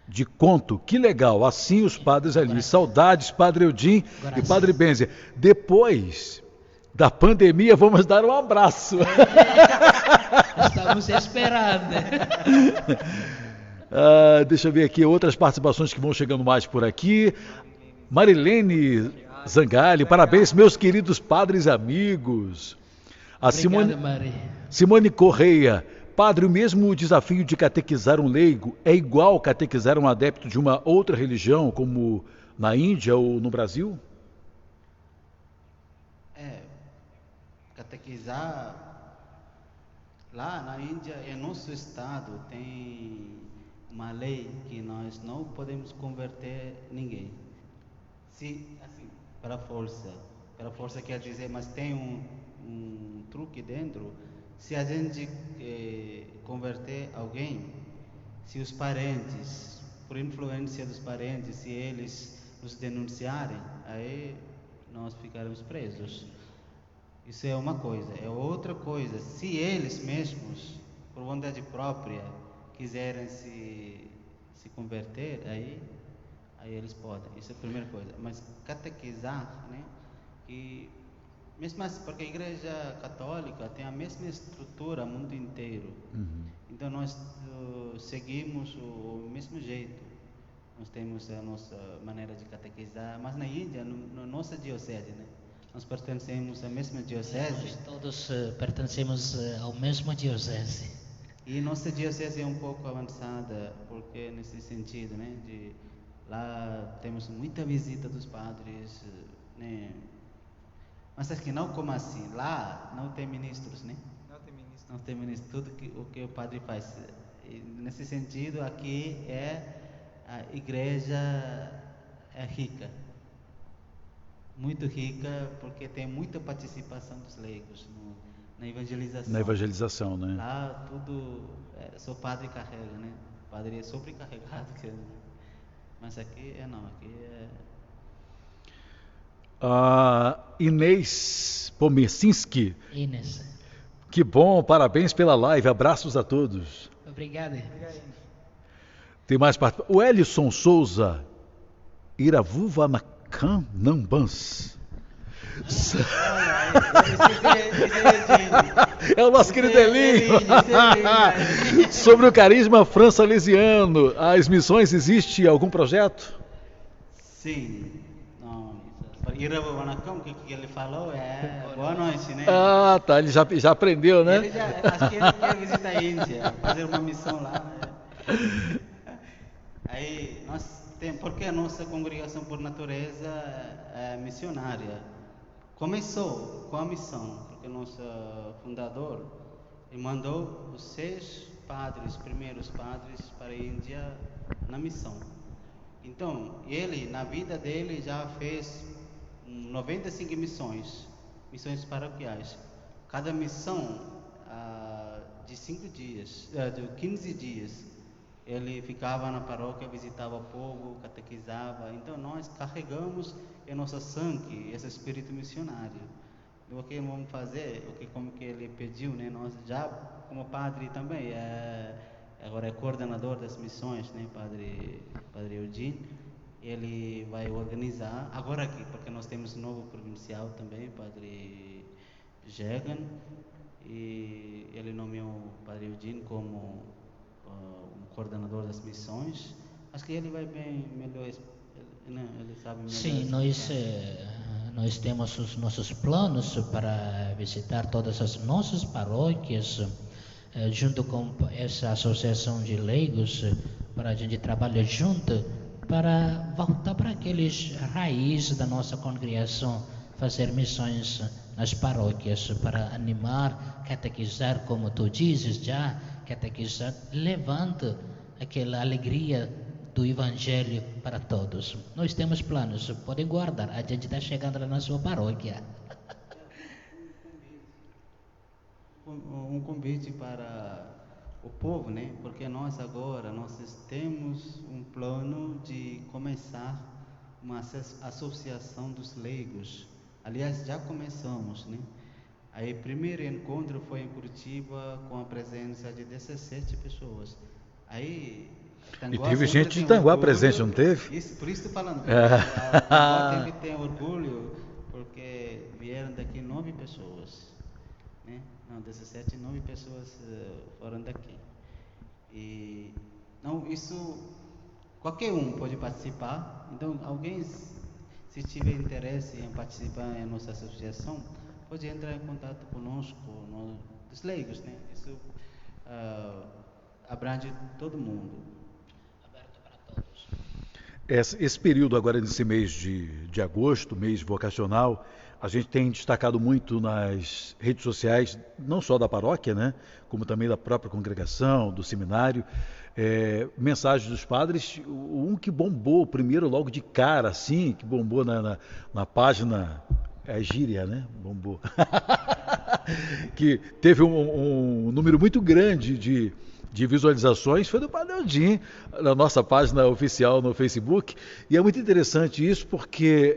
de Conto, que legal, assim os padres ali. Saudades, Padre Eudim e Padre Benzer. Depois da pandemia, vamos dar um abraço. Estamos esperando. Deixa eu ver aqui outras participações que vão chegando mais por aqui. Marilene Zangali, parabéns, meus queridos padres amigos. Obrigado, Mari. Simone Correia, padre, o mesmo desafio de catequizar um leigo é igual catequizar um adepto de uma outra religião, como na Índia ou no Brasil? Catequizar lá na Índia, em nosso estado, tem uma lei que nós não podemos converter ninguém. Se, assim, pela força quer dizer, mas tem um truque dentro. Se a gente converter alguém, se os parentes, por influência dos parentes, se eles nos denunciarem, aí nós ficaremos presos. Isso é uma coisa. É outra coisa, se eles mesmos, por vontade própria, quiserem se converter, aí eles podem. Isso é a primeira coisa. Mas catequizar, né? Que mesmo assim, porque a Igreja Católica tem a mesma estrutura no mundo inteiro. Uhum. Então nós seguimos o mesmo jeito. Nós temos a nossa maneira de catequizar, mas na Índia, na nossa diocese, né? Nós pertencemos à mesma diocese. Nós todos pertencemos ao mesmo diocese. E nossa diocese é um pouco avançada, porque nesse sentido, né? Lá temos muita visita dos padres, né? Mas acho que não como assim. Lá não tem ministros, né? Não tem ministros. Tudo o que o padre faz. E nesse sentido, aqui a igreja é rica. Muito rica, porque tem muita participação dos leigos na evangelização. Na evangelização, né? Lá tudo, só o padre carrega, né? O padre é sobrecarregado. Mas aqui não, aqui é... Inês Pomercinski. Inês. Que bom, parabéns pela live, abraços a todos. Obrigado. Tem mais participação. O Ellison Souza, Iravuva Macan Nambans. É o nosso querido Elinho. Sobre o carisma fransalesiano, as missões, existe algum projeto? Sim. O que ele falou é boa noite, né? Ah, tá, ele já aprendeu, né? Acho que ele quer visitar a Índia, fazer uma missão lá. Né? Aí, porque a nossa congregação por natureza é missionária. Começou com a missão, porque o nosso fundador mandou os 6 primeiros padres para a Índia na missão. Então, ele, na vida dele, já fez 95 missões paroquiais. Cada missão, de 5 dias, de 15 dias, ele ficava na paróquia, visitava o povo, catequizava. Então nós carregamos em nossa sangue esse espírito missionário. O que vamos fazer, como que ele pediu, né? Nós já, como padre também, agora é coordenador das missões, né? Padre Eugene, ele vai organizar, agora aqui, porque nós temos um novo provincial também, Padre Jegan, e ele nomeou o Padre Eugene como um coordenador das missões. Acho que ele vai bem melhor, ele sabe melhor. Sim, nós temos os nossos planos para visitar todas as nossas paróquias, junto com essa associação de leigos, para a gente trabalhar junto, para voltar para aqueles raízes da nossa congregação, fazer missões nas paróquias, para animar, catequizar, como tu dizes já, catequizar, levando aquela alegria do Evangelho para todos. Nós temos planos, podem guardar, a gente está chegando lá na sua paróquia. Um convite para o povo, né? Porque nós temos um plano de começar uma associação dos leigos. Aliás, já começamos, né? Aí, o primeiro encontro foi em Curitiba, com a presença de 17 pessoas. Aí, Tanguá, e teve gente de Tanguá presente, não teve? Isso, por isso estou falando. Tanguá tem que ter orgulho, porque vieram daqui 9 pessoas. Né? Não, 17, 9 pessoas foram daqui. E, não, isso, qualquer um pode participar. Então, alguém, se tiver interesse em participar em nossa associação, pode entrar em contato conosco, os leigos, né? Isso abrange todo mundo. Esse período agora, nesse mês de agosto, mês vocacional, a gente tem destacado muito nas redes sociais, não só da paróquia, né, como também da própria congregação, do seminário, mensagens dos padres. Um que bombou primeiro, logo de cara, assim, que bombou na página, gíria, né? Bombou. Que teve um número muito grande de visualizações, foi do Padre Eugene, na nossa página oficial no Facebook. E é muito interessante isso, porque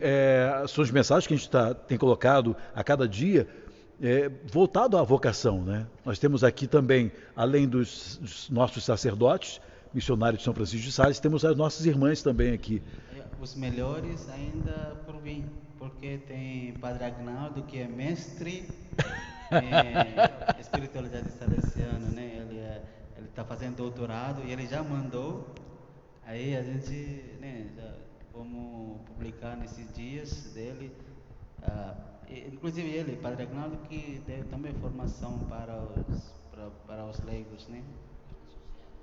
são as mensagens que a gente tem colocado a cada dia, voltado à vocação, né? Nós temos aqui também, além dos nossos sacerdotes, missionários de São Francisco de Sales, temos as nossas irmãs também aqui. Os melhores ainda por vir, porque tem Padre Agnaldo, que é mestre em espiritualidade salesiana, né? Ele está fazendo doutorado e ele já mandou. Aí a gente, né, já vamos publicar nesses dias dele. Inclusive ele, Padre Agnaldo, que deu também formação para os leigos, né?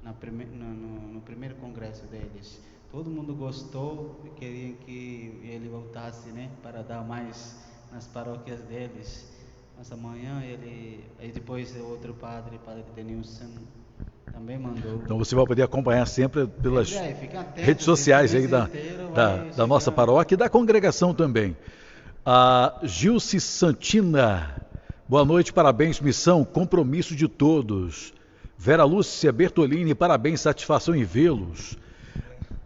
No primeiro congresso deles. Todo mundo gostou e queriam que ele voltasse, né, para dar mais nas paróquias deles. Mas amanhã aí depois outro Padre Denilson, também mandou. Então você vai poder acompanhar sempre pelas redes sociais aí da nossa paróquia e da congregação também. A Gilce Santina, boa noite, parabéns, missão, compromisso de todos. Vera Lúcia Bertolini, parabéns, satisfação em vê-los.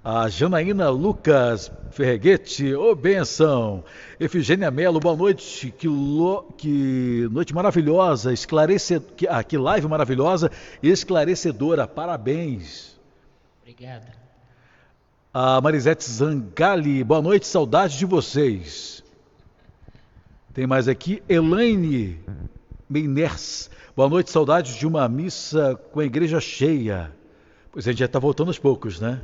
A Janaína Lucas Ferreguete, benção. Efigênia Melo, boa noite, que noite maravilhosa, que live maravilhosa e esclarecedora, parabéns. Obrigada. A Marisete Zangali, boa noite, saudades de vocês. Tem mais aqui, Elaine Meiners, boa noite, saudades de uma missa com a igreja cheia. Pois a gente já está voltando aos poucos, né?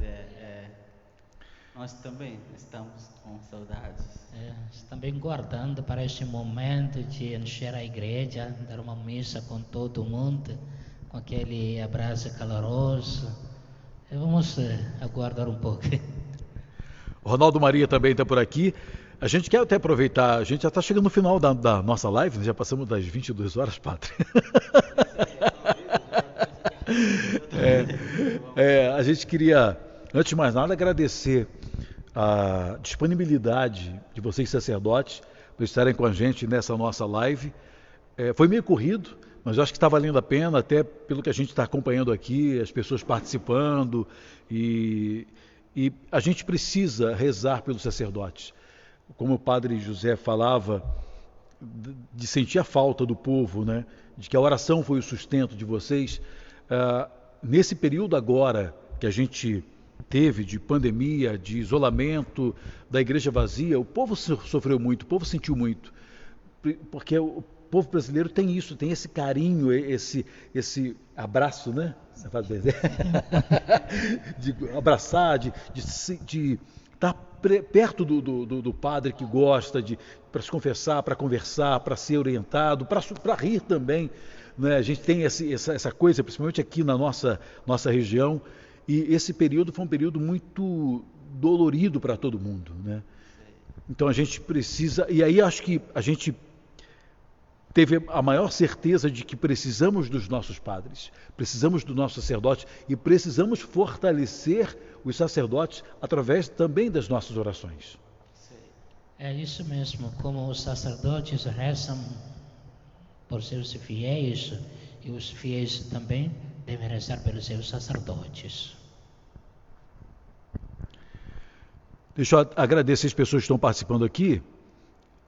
Nós também estamos com saudades. Também guardando para este momento de encher a igreja, dar uma missa com todo mundo, com aquele abraço caloroso. Vamos aguardar um pouco. Ronaldo Maria também está por aqui. A gente quer até aproveitar, a gente já está chegando no final da nossa live, né? Já passamos das 22 horas, Padre. A gente queria, antes de mais nada, agradecer a disponibilidade de vocês, sacerdotes, por estarem com a gente nessa nossa live. Foi meio corrido, Mas eu acho que está valendo a pena, até pelo que a gente está acompanhando aqui, as pessoas participando, e a gente precisa rezar pelos sacerdotes. Como o padre José falava, de sentir a falta do povo, né? De que a oração foi o sustento de vocês. Nesse período agora que a gente teve de pandemia, de isolamento, da igreja vazia, o povo sofreu muito, o povo sentiu muito, porque o povo brasileiro tem isso, tem esse carinho, esse abraço, né? Você faz de abraçar, de estar perto do padre que gosta, para se confessar, para conversar, para ser orientado, para rir também. Né? A gente tem essa coisa, principalmente aqui na nossa região, e esse período foi um período muito dolorido para todo mundo. Né? Então a gente precisa, e aí acho que a gente teve a maior certeza de que precisamos dos nossos padres, precisamos dos nossos sacerdotes e precisamos fortalecer os sacerdotes através também das nossas orações. É isso mesmo, como os sacerdotes rezam por seus fiéis, e os fiéis também devem rezar pelos seus sacerdotes. Deixa eu agradecer as pessoas que estão participando aqui.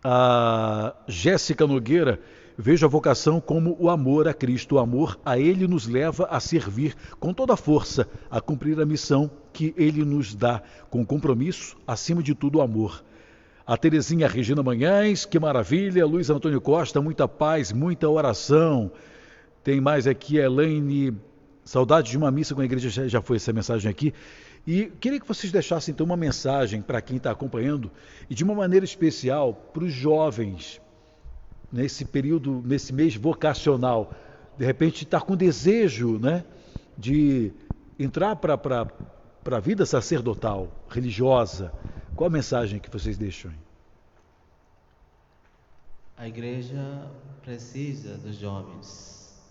A Jéssica Nogueira: vejo a vocação como o amor a Cristo. O amor a Ele nos leva a servir com toda a força, a cumprir a missão que Ele nos dá, com compromisso, acima de tudo o amor. A Terezinha Regina Manhães: que maravilha. Luiz Antônio Costa: muita paz, muita oração. Tem mais aqui, Elaine: saudade de uma missa com a igreja. Já foi essa mensagem aqui. E queria que vocês deixassem então uma mensagem para quem está acompanhando, e de uma maneira especial para os jovens, nesse período, nesse mês vocacional, de repente estar com desejo, né, de entrar para a vida sacerdotal, religiosa. Qual a mensagem que vocês deixam? A igreja precisa dos jovens,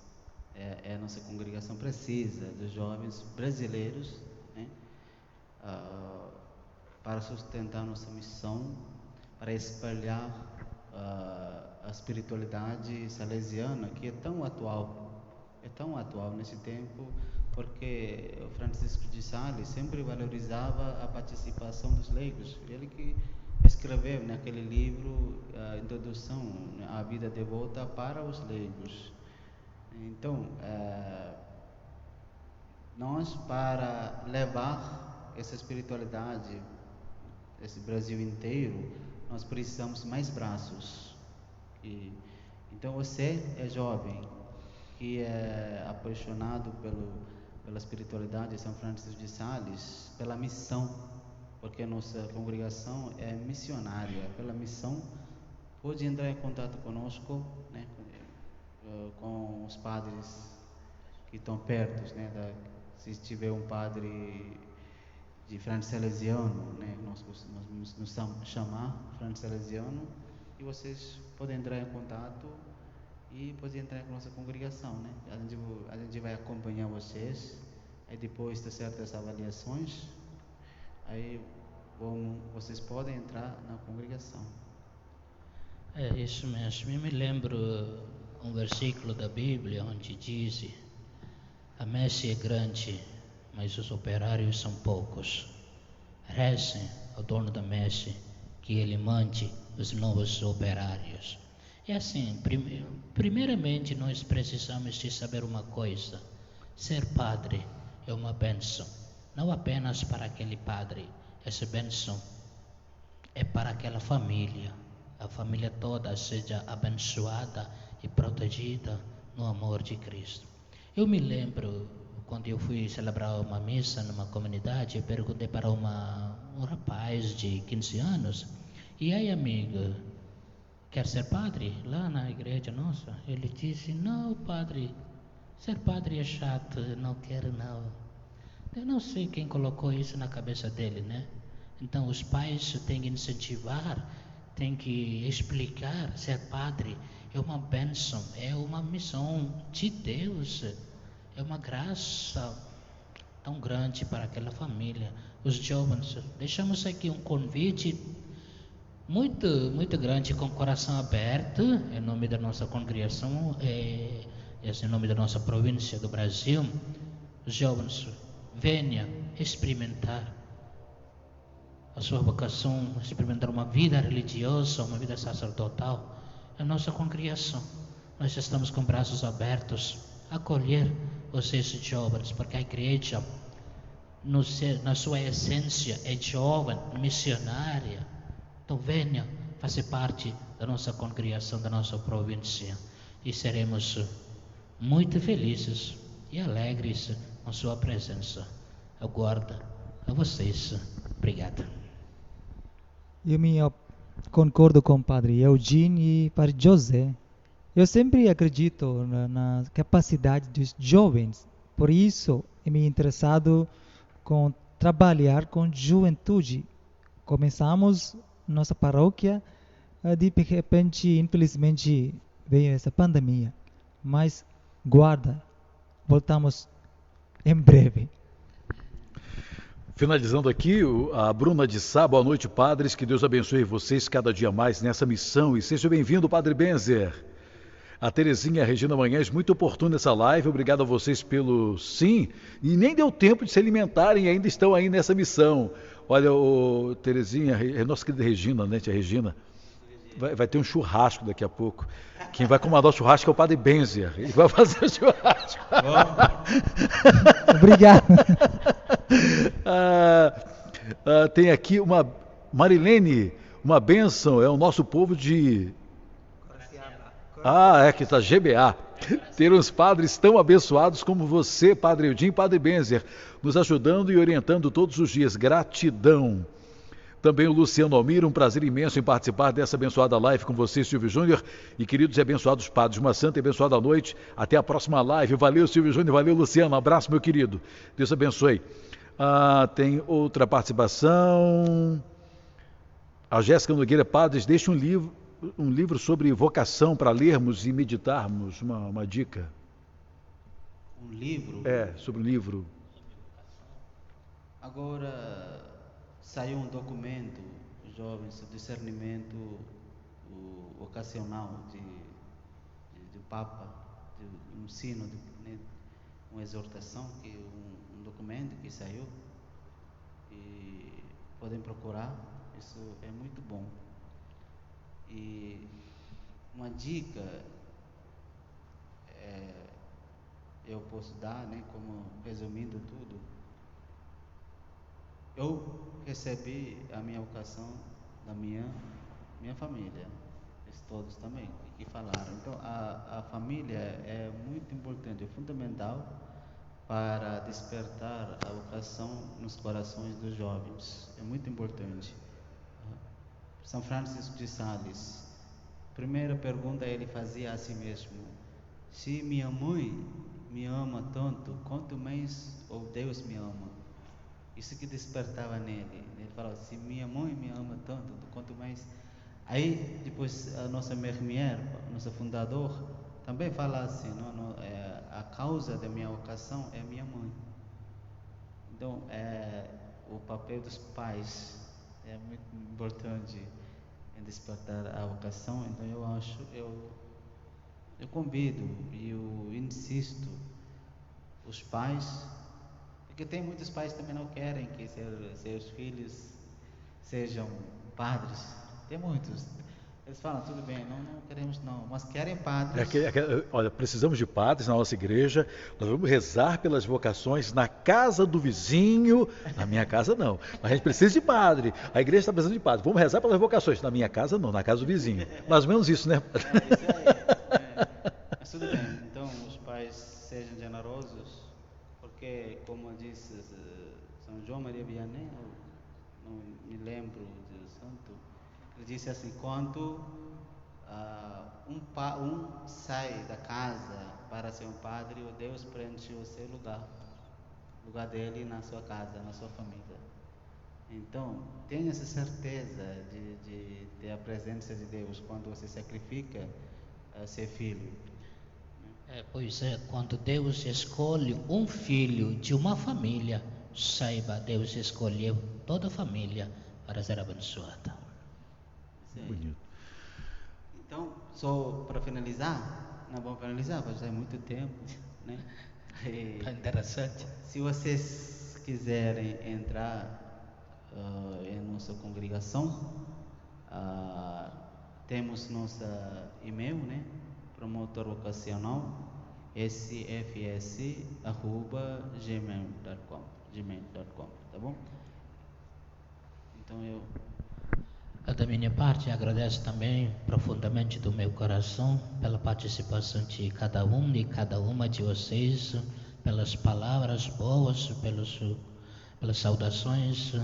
a nossa congregação precisa dos jovens brasileiros, né? Para sustentar nossa missão, para espalhar a espiritualidade salesiana, que é tão atual nesse tempo, porque o Francisco de Sales sempre valorizava a participação dos leigos. Ele que escreveu naquele livro a introdução à vida devota para os leigos. Então, nós, para levar essa espiritualidade, esse Brasil inteiro, nós precisamos mais braços. Então você é jovem, que é apaixonado pela espiritualidade de São Francisco de Sales, pela missão, porque a nossa congregação é missionária, pela missão, pode entrar em contato conosco, né, com os padres que estão perto, né, se tiver um padre de Francisco Salesiano, né, nós nos chamar Francisco Salesiano, e vocês podem entrar em contato e podem entrar com a nossa congregação, né? A gente vai acompanhar vocês, aí depois de certas avaliações, aí vocês podem entrar na congregação. É isso mesmo. Eu me lembro um versículo da Bíblia onde diz: a messe é grande, mas os operários são poucos. Rezem ao dono da messe que ele mande os novos operários. É assim, primeiramente nós precisamos de saber uma coisa: ser padre é uma bênção, não apenas para aquele padre. Essa bênção é para aquela família, a família toda seja abençoada e protegida no amor de Cristo. Eu me lembro, quando eu fui celebrar uma missa numa comunidade, eu perguntei para um rapaz de 15 anos: e aí, amigo, quer ser padre lá na igreja nossa? Ele disse: não, padre, ser padre é chato, não quero não. Eu não sei quem colocou isso na cabeça dele, né? Então os pais têm que incentivar, têm que explicar: ser padre é uma bênção, é uma missão de Deus, é uma graça tão grande para aquela família. Os jovens, deixamos aqui um convite muito, muito grande, com o coração aberto, em nome da nossa congregação, em nome da nossa província do Brasil, os jovens venham experimentar a sua vocação, experimentar uma vida religiosa, uma vida sacerdotal em nossa congregação. Nós estamos com braços abertos a acolher esses jovens, porque a igreja, na sua essência, é jovem, missionária. Então venha fazer parte da nossa congregação, da nossa província, e seremos muito felizes e alegres com sua presença. Aguardo a vocês. Obrigado. Eu concordo com o Padre Eugênio e Padre José. Eu sempre acredito na capacidade dos jovens, por isso me interessado com trabalhar com juventude. Começamos nossa paróquia, de repente, infelizmente, veio essa pandemia, mas voltamos em breve. Finalizando aqui, a Bruna de Sá, boa noite, padres, que Deus abençoe vocês cada dia mais nessa missão e seja bem-vindo, Padre Benzer. A Terezinha, a Regina Manhães, muito oportuna essa live, obrigado a vocês pelo sim, e nem deu tempo de se alimentarem, ainda estão aí nessa missão. Olha, Terezinha, nossa querida Regina, né, tia Regina, vai ter um churrasco daqui a pouco. Quem vai comandar o churrasco é o Padre Benzer, ele vai fazer o churrasco. Obrigado. Tem aqui uma Marilene, uma bênção, é o nosso povo de... que está GBA. Ter uns padres tão abençoados como você, Padre Eudinho e Padre Benzer, nos ajudando e orientando todos os dias. Gratidão. Também o Luciano Almir, um prazer imenso em participar dessa abençoada live com você, Silvio Júnior, e queridos e abençoados padres. Uma santa e abençoada noite. Até a próxima live. Valeu, Silvio Júnior. Valeu, Luciano. Um abraço, meu querido. Deus abençoe. Tem outra participação. A Jéssica Nogueira, padres, deixa um livro sobre vocação para lermos e meditarmos, uma dica. Um livro? Sobre um livro. Agora saiu um documento, jovens, discernimento vocacional do Papa, um sino, uma exortação, um documento que saiu, e podem procurar, isso é muito bom. E uma dica eu posso dar, né, como resumindo tudo, eu recebi a minha vocação da minha família, eles todos também que falaram. Então a família é muito importante, é fundamental para despertar a vocação nos corações dos jovens, é muito importante. São Francisco de Sales, primeira pergunta ele fazia a si mesmo: se minha mãe me ama tanto, quanto mais Deus me ama. Isso que despertava nele. Ele falava: se minha mãe me ama tanto, quanto mais. Aí depois a nossa Mermier, nosso fundador, também fala assim: a causa da minha vocação é minha mãe. Então o papel dos pais é muito importante em despertar a vocação. Então eu convido e eu insisto os pais, porque tem muitos pais que também não querem que seus filhos sejam padres. Tem muitos. Eles falam: tudo bem, não queremos não, mas querem padres. Olha, precisamos de padres na nossa igreja, nós vamos rezar pelas vocações na casa do vizinho, na minha casa não, mas a gente precisa de padre, a igreja está precisando de padre, vamos rezar pelas vocações, na minha casa não, na casa do vizinho, mais ou menos isso, né? Isso aí. Mas tudo bem, então os pais sejam generosos, porque como disse São João Maria Vianney, não me lembro do santo, ele disse assim: quando um sai da casa para ser um padre, o Deus preenche o seu lugar dele na sua casa, na sua família. Então, tenha essa certeza de ter a presença de Deus quando você sacrifica ser filho. Pois é, quando Deus escolhe um filho de uma família, saiba, Deus escolheu toda a família para ser abençoada. Bonito. Então, só para finalizar, Não vou finalizar, já é muito tempo, né? Tá interessante. Se vocês quiserem entrar em nossa congregação, temos nossa e-mail, né? Promotor vocacional sfs@gmail.com, tá bom? Então Da minha parte, agradeço também profundamente do meu coração pela participação de cada um e cada uma de vocês, pelas palavras boas, pelas saudações,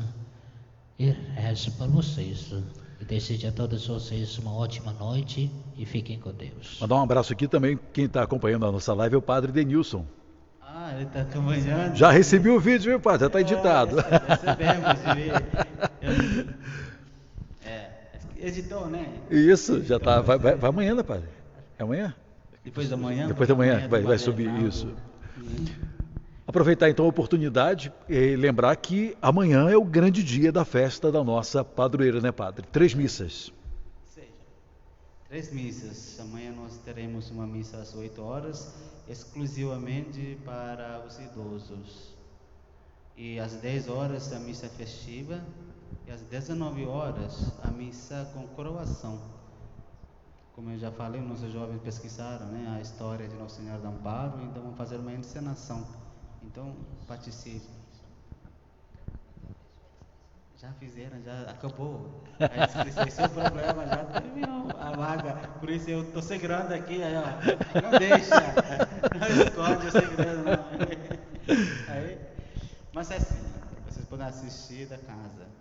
e rezo para vocês. E desejo a todos vocês uma ótima noite e fiquem com Deus. Mandar um abraço aqui também, quem está acompanhando a nossa live é o Padre Denilson. ele está acompanhando. Já recebi o vídeo, viu, Padre? Já está editado. Recebemos, editou, né? Isso, já está. Vai amanhã, né, Padre? É amanhã? Depois da manhã? Depois da manhã vai subir isso. Aproveitar então a oportunidade e lembrar que amanhã é o grande dia da festa da nossa padroeira, né, Padre? 3 missas. 3 missas. Amanhã nós teremos uma missa às 8 horas, exclusivamente para os idosos. E às 10 horas a missa festiva e às 19 horas a missa com coroação. Como eu já falei, nossos jovens pesquisaram, né, a história de Nosso Senhor do Amparo, então vamos fazer uma encenação. Então, participe. Já fizeram, já acabou. A inscrição, esse é o problema, já terminou a vaga. Por isso eu estou segurando aqui, aí, ó, não deixa, não esconde o segredo, não. Aí, mas é assim, vocês podem assistir da casa.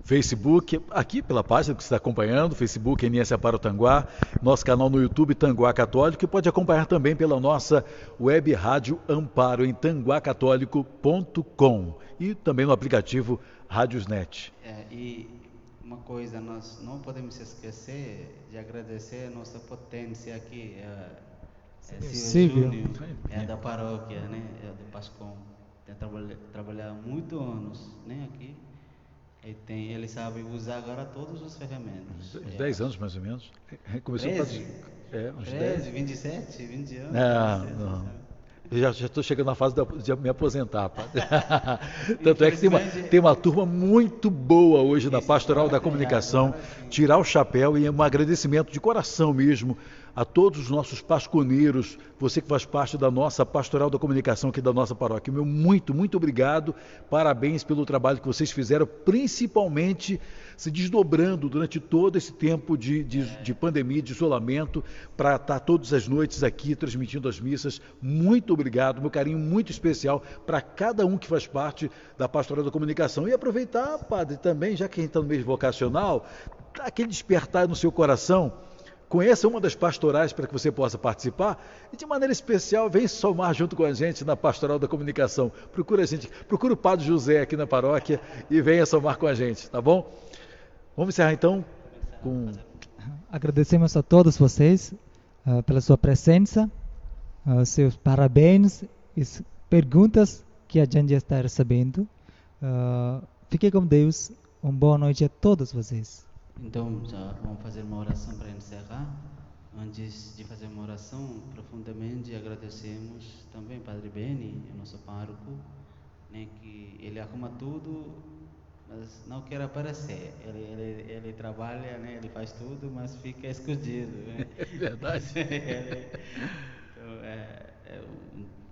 Facebook, aqui pela página que você está acompanhando, Facebook NS Amparo Tanguá, nosso canal no YouTube Tanguá Católico, e pode acompanhar também pela nossa web rádio Amparo em tanguacatólico.com e também no aplicativo Rádiosnet. E uma coisa, nós não podemos esquecer de agradecer a nossa potência aqui, Silvio Júnior, da paróquia, né, de Pascom, tem trabalhado muito anos, né, aqui. Ele sabe usar agora todos os ferramentas. 10 anos mais ou menos. Começou 13? Uns 13, 27, 20 anos. Não. Já estou chegando na fase de me aposentar, Padre. Tanto é que tem uma turma muito boa hoje na Pastoral da Comunicação. Tirar o chapéu e um agradecimento de coração mesmo a todos os nossos pasconeiros, você que faz parte da nossa Pastoral da Comunicação aqui da nossa paróquia. Meu muito obrigado, parabéns pelo trabalho que vocês fizeram, principalmente se desdobrando durante todo esse tempo de pandemia, de isolamento, para estar todas as noites aqui transmitindo as missas. Muito obrigado, meu carinho muito especial para cada um que faz parte da Pastoral da Comunicação. E aproveitar, Padre, também, já que a gente está no mês vocacional, aquele despertar no seu coração. Conheça uma das pastorais para que você possa participar e de maneira especial vem somar junto com a gente na Pastoral da Comunicação. Procura o Padre José aqui na paróquia e venha somar com a gente, tá bom? Vamos encerrar então com... Agradecemos a todos vocês pela sua presença, seus parabéns e perguntas que a gente está recebendo. Fique com Deus. Uma boa noite a todos vocês. Então, já vamos fazer uma oração para encerrar. Antes de fazer uma oração, profundamente agradecemos também Padre Beni, nosso pároco, né, que ele arruma tudo, mas não quer aparecer. Ele trabalha, né, ele faz tudo, mas fica escondido. Né? É verdade. Então, é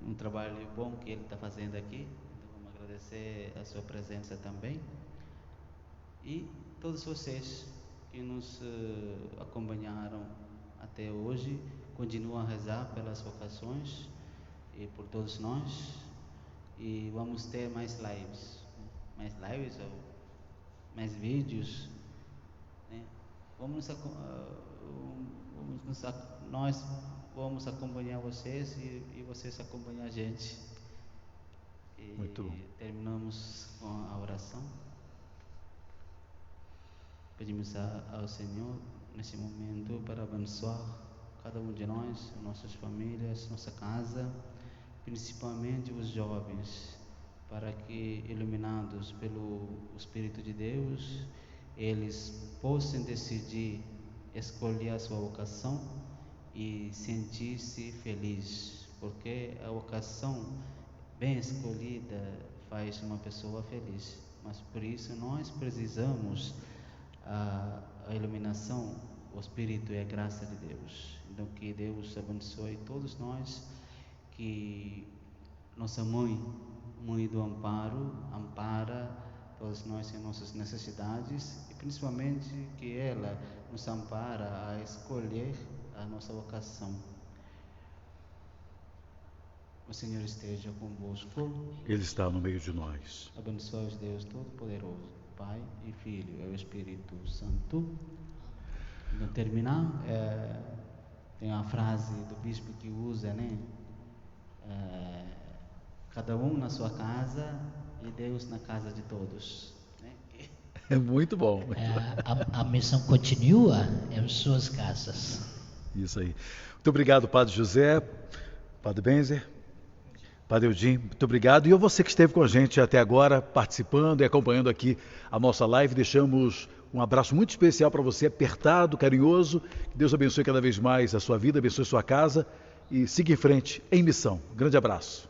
um trabalho bom que ele está fazendo aqui. Então, vamos agradecer a sua presença também. E todos vocês que nos acompanharam até hoje, continuam a rezar pelas vocações e por todos nós, e vamos ter mais lives ou mais vídeos, né? Nós vamos acompanhar vocês e vocês acompanham a gente. E muito bom. Terminamos com a oração. Pedimos ao Senhor, nesse momento, para abençoar cada um de nós, nossas famílias, nossa casa, principalmente os jovens, para que, iluminados pelo Espírito de Deus, eles possam decidir escolher a sua vocação e sentir-se feliz, porque a vocação bem escolhida faz uma pessoa feliz. Mas por isso nós precisamos a iluminação, o Espírito e a graça de Deus. Então que Deus abençoe todos nós, que nossa mãe do amparo, ampara todos nós em nossas necessidades, e principalmente que ela nos ampara a escolher a nossa vocação. O Senhor esteja convosco. Ele está no meio de nós. Abençoe-os Deus Todo-Poderoso, Pai e Filho e o Espírito Santo. No terminar, tem uma frase do bispo que usa, né? Cada um na sua casa e Deus na casa de todos. Né? É muito bom. A missão continua em suas casas. Isso aí. Muito obrigado, Padre José, Padre Benzer, Padre Eudim, muito obrigado. E a você que esteve com a gente até agora, participando e acompanhando aqui a nossa live, deixamos um abraço muito especial para você, apertado, carinhoso. Que Deus abençoe cada vez mais a sua vida, abençoe a sua casa e siga em frente, em missão. Um grande abraço.